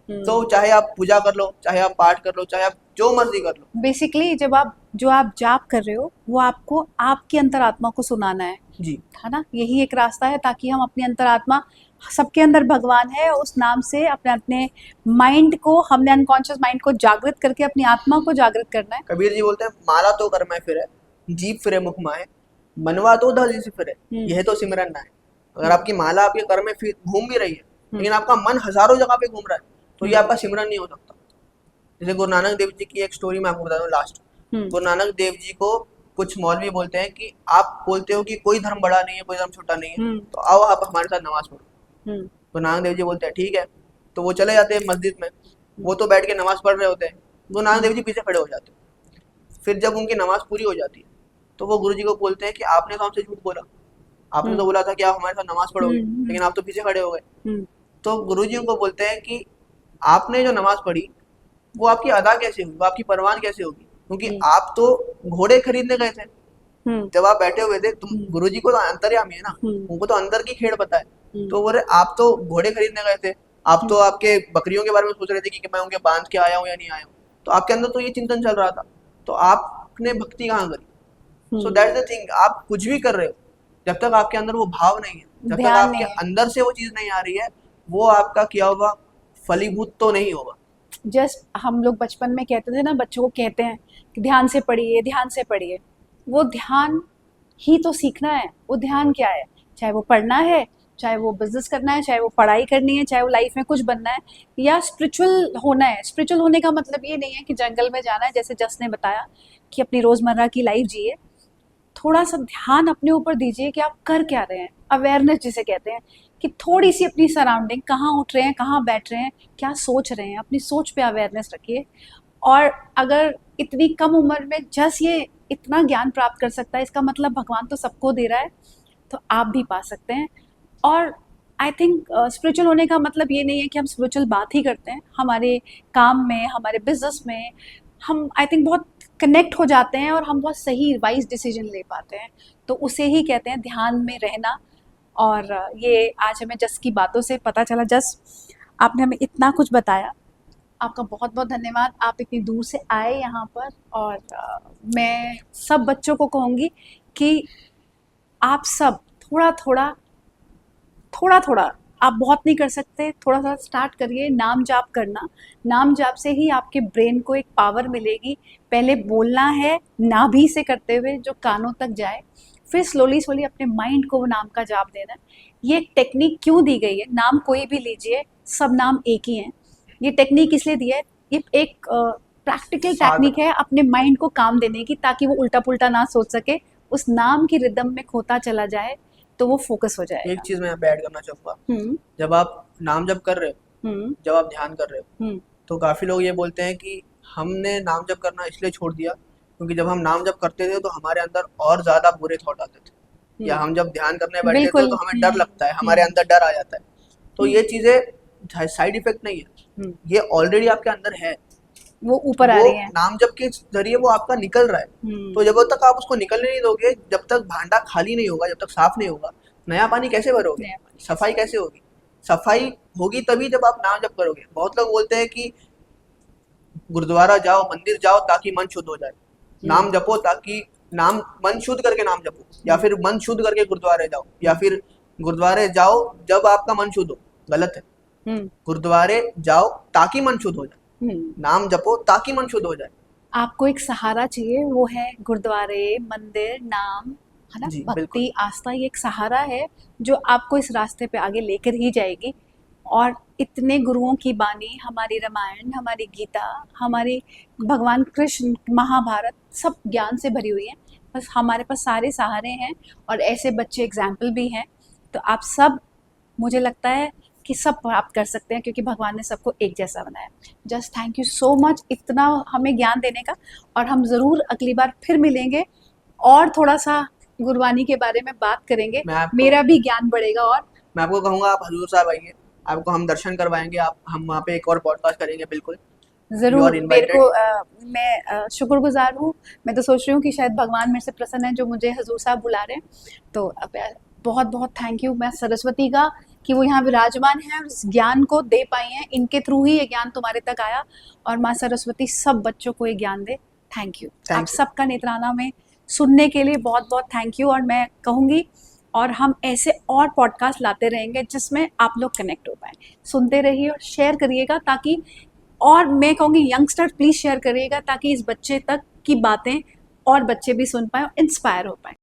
S2: तो चाहे आप पूजा कर लो, चाहे आप पाठ कर लो, चाहे आप जो मर्जी कर लो।
S1: बेसिकली जो आप जाप कर रहे हो वो आपको आपकी अंतरात्मा को सुनाना है
S2: जी,
S1: है ना। यही एक रास्ता है ताकि हम अपनी अंतरात्मा, सबके अंदर भगवान है, उस नाम से अपने माइंड को, हमने अनकॉन्शियस माइंड को जागृत करके अपनी आत्मा को जागृत करना है।
S2: कबीर जी बोलते हैं माला तो कर मैं फिरे, जीप फिरे मुख माए, मनवा तो धली से फिरे, यह तो सिमरन ना है। अगर आपकी माला आपके कर में घूम भी रही है लेकिन आपका मन हजारों जगह पे घूम रहा है तो ये आपका सिमरन नहीं हो सकता। जैसे गुरु नानक देव जी की एक स्टोरी मैं आपको बताता हूँ लास्ट। गुरु नानक देव जी को कुछ मौलवी बोलते हैं कि आप बोलते हो कि कोई धर्म बड़ा नहीं है, कोई धर्म छोटा नहीं है, तो आओ आप हमारे साथ नमाज पढ़ो। गुरु नानक देव जी बोलते हैं ठीक है, तो वो चले जाते हैं मस्जिद में। वो तो बैठ के नमाज पढ़ रहे होते हैं, गुरु नानक देव जी पीछे खड़े हो जाते हैं। फिर जब उनकी नमाज पूरी हो जाती है तो वो गुरु जी को बोलते हैं कि आपने तो हमसे झूठ बोला, आपने तो बोला था कि आप हमारे साथ नमाज पढ़ोगे, लेकिन आप तो पीछे खड़े हो गए। तो गुरु जी उनको बोलते हैं कि आपने जो नमाज पढ़ी वो आपकी अदा कैसे हुई, वो आपकी परवान कैसे होगी, क्योंकि आप तो घोड़े खरीदने गए थे जब आप बैठे हुए थे। तुम गुरु जी को तो अंतर्यामी है ना, उनको तो अंदर की खेड़ पता है। तो बोले आप तो घोड़े खरीदने गए थे, आप तो आपके बकरियों के बारे में सोच रहे थे कि मैं उनके बांध के आया हूँ या नहीं आया हूँ, तो आपके अंदर तो ये चिंतन चल रहा था, तो आपने भक्ति कहाँ करी। सो दैट्स द थिंग, आप कुछ भी कर रहे हो जब तक आपके अंदर वो भाव नहीं है, जब तक आपके अंदर से वो चीज नहीं आ रही है, वो आपका किया हुआ फलीभूत तो नहीं होगा।
S1: जस्ट हम लोग बचपन में कहते थे ना, बच्चों को कहते हैं कि ध्यान से पढ़िए, ध्यान से पढ़िए। वो ध्यान ही तो सीखना है। वो ध्यान क्या है? चाहे वो पढ़ना है, चाहे वो बिजनेस करना है, चाहे वो पढ़ाई करनी है, चाहे वो लाइफ में कुछ बनना है, या स्पिरिचुअल होना है। स्पिरिचुअल होने का मतलब ये नहीं है कि जंगल में जाना है, जैसे जस ने बताया कि अपनी रोजमर्रा की लाइफ जिए। थोड़ा सा ध्यान अपने ऊपर दीजिए कि आप कर क्या रहे हैं। अवेयरनेस जिसे कहते हैं, कि थोड़ी सी अपनी सराउंडिंग, कहाँ उठ रहे हैं, कहाँ बैठ रहे हैं, क्या सोच रहे हैं, अपनी सोच पे अवेयरनेस रखिए। और अगर इतनी कम उम्र में जस ये इतना ज्ञान प्राप्त कर सकता है, इसका मतलब भगवान तो सबको दे रहा है, तो आप भी पा सकते हैं। और आई थिंक स्पिरिचुअल होने का मतलब ये नहीं है कि हम स्पिरिचुअल बात ही करते हैं। हमारे काम में, हमारे बिजनेस में हम आई थिंक बहुत कनेक्ट हो जाते हैं और हम बहुत सही वाइज डिसीजन ले पाते हैं। तो उसे ही कहते हैं ध्यान में रहना। और ये आज हमें जस की बातों से पता चला। जस, आपने हमें इतना कुछ बताया, आपका बहुत बहुत धन्यवाद। आप इतनी दूर से आए यहाँ पर। और मैं सब बच्चों को कहूँगी कि आप सब थोड़ा थोड़ा, थोड़ा थोड़ा, आप बहुत नहीं कर सकते, थोड़ा सा स्टार्ट करिए नाम जाप करना। नाम जाप से ही आपके ब्रेन को एक पावर मिलेगी। पहले बोलना है नाभि से करते हुए, जो कानों तक जाए, फिर स्लोली स्लोली अपने माइंड को वो नाम का जाप देना है। ये टेक्निक क्यों दी गई है? नाम कोई भी लीजिए, सब नाम एक ही हैं। ये टेक्निक इसलिए दी है, ये एक प्रैक्टिकल टेक्निक है अपने माइंड को काम देने की, ताकि वो उल्टा पुल्टा ना सोच सके, उस नाम की रिदम में खोता चला जाए, तो वो फोकस हो जाएगा।
S2: एक चीज मैं यहाँ पे ऐड करना चाहूंगा।
S1: हम्म
S2: जब आप नाम जप कर रहे हो,
S1: हम्म
S2: जब आप ध्यान कर रहे हो,
S1: हम्म
S2: तो काफी लोग ये बोलते हैं कि हमने नाम जप करना इसलिए छोड़ दिया क्योंकि जब हम नाम जप करते थे तो हमारे अंदर और ज्यादा बुरे थॉट आते थे, या हम जब ध्यान करने बैठते थे
S1: बिल्कुल।
S2: तो हमें डर लगता है, हमारे अंदर डर आ जाता है। तो ये चीजें साइड इफेक्ट नहीं है, ये ऑलरेडी आपके अंदर है,
S1: वो ऊपर आ
S2: वो
S1: रही है।
S2: नाम जप के जरिए वो आपका निकल रहा है। तो जब तक आप उसको निकलने नहीं दोगे, जब तक भांडा खाली नहीं होगा, जब तक साफ नहीं होगा, नया पानी कैसे भरोगे?
S1: नया पानी
S2: सफाई कैसे होगी? सफाई होगी तभी जब आप नाम जप करोगे। बहुत लोग बोलते हैं कि गुरुद्वारा जाओ, मंदिर जाओ ताकि मन शुद्ध हो जाए। नाम जपो ताकि नाम, मन शुद्ध करके नाम जपो, या फिर मन शुद्ध करके गुरुद्वारे जाओ, या फिर गुरुद्वारे जाओ जब आपका मन शुद्ध हो। गलत है। गुरुद्वारे जाओ ताकि मन शुद्ध हो जाए, नाम जपो ताकि मन शुद्ध हो जाए।
S1: आपको एक सहारा चाहिए, वो है गुरुद्वारे, मंदिर, नाम, है ना?
S2: जी,
S1: भक्ति,
S2: बिल्कुल।
S1: आस्था, ये एक सहारा है जो आपको इस रास्ते पे आगे लेकर ही जाएगी। और इतने गुरुओं की बानी, हमारी रामायण, हमारी गीता, हमारी भगवान कृष्ण, महाभारत, सब ज्ञान से भरी हुई है। बस हमारे पास सारे सहारे हैं, और ऐसे बच्चे एग्जाम्पल भी हैं। तो आप सब, मुझे लगता है कि सब प्राप्त कर सकते हैं, क्योंकि भगवान ने सबको एक जैसा बनाया। Just thank you so much इतना हमें ज्ञान देने का। और हम ज़रूर अगली बार फिर मिलेंगे और थोड़ा सा गुरबानी के बारे में बात करेंगे। मेरा भी ज्ञान बढ़ेगा। और
S2: मैं आपको कहूँगा आप हजूर साहब आइए, आपको हम दर्शन करवाएंगे, आप हम वहाँ पे एक और पॉडकास्ट करेंगे। बिल्कुल
S1: ज़रूर, मेरे को मैं शुक्रगुजार हूँ। मैं तो सोच रही हूँ कि शायद भगवान मेरे से प्रसन्न है जो मुझे हजूर साहब बुला रहे हैं। तो बहुत बहुत थैंक यू मैं सरस्वती का, कि वो यहाँ विराजमान है और इस ज्ञान को दे पाई हैं। इनके थ्रू ही ये ज्ञान तुम्हारे तक आया। और माँ सरस्वती सब बच्चों को ये ज्ञान दे। Thank you. आप सबका नेत्राना में सुनने के लिए बहुत बहुत थैंक यू। और मैं कहूँगी, और हम ऐसे और पॉडकास्ट लाते रहेंगे जिसमें आप लोग कनेक्ट हो पाएँ। सुनते रहिए और शेयर करिएगा, ताकि, और मैं कहूँगी यंगस्टर प्लीज़ शेयर करिएगा, ताकि इस बच्चे तक की बातें और बच्चे भी सुन पाएँ और इंस्पायर हो पाएँ।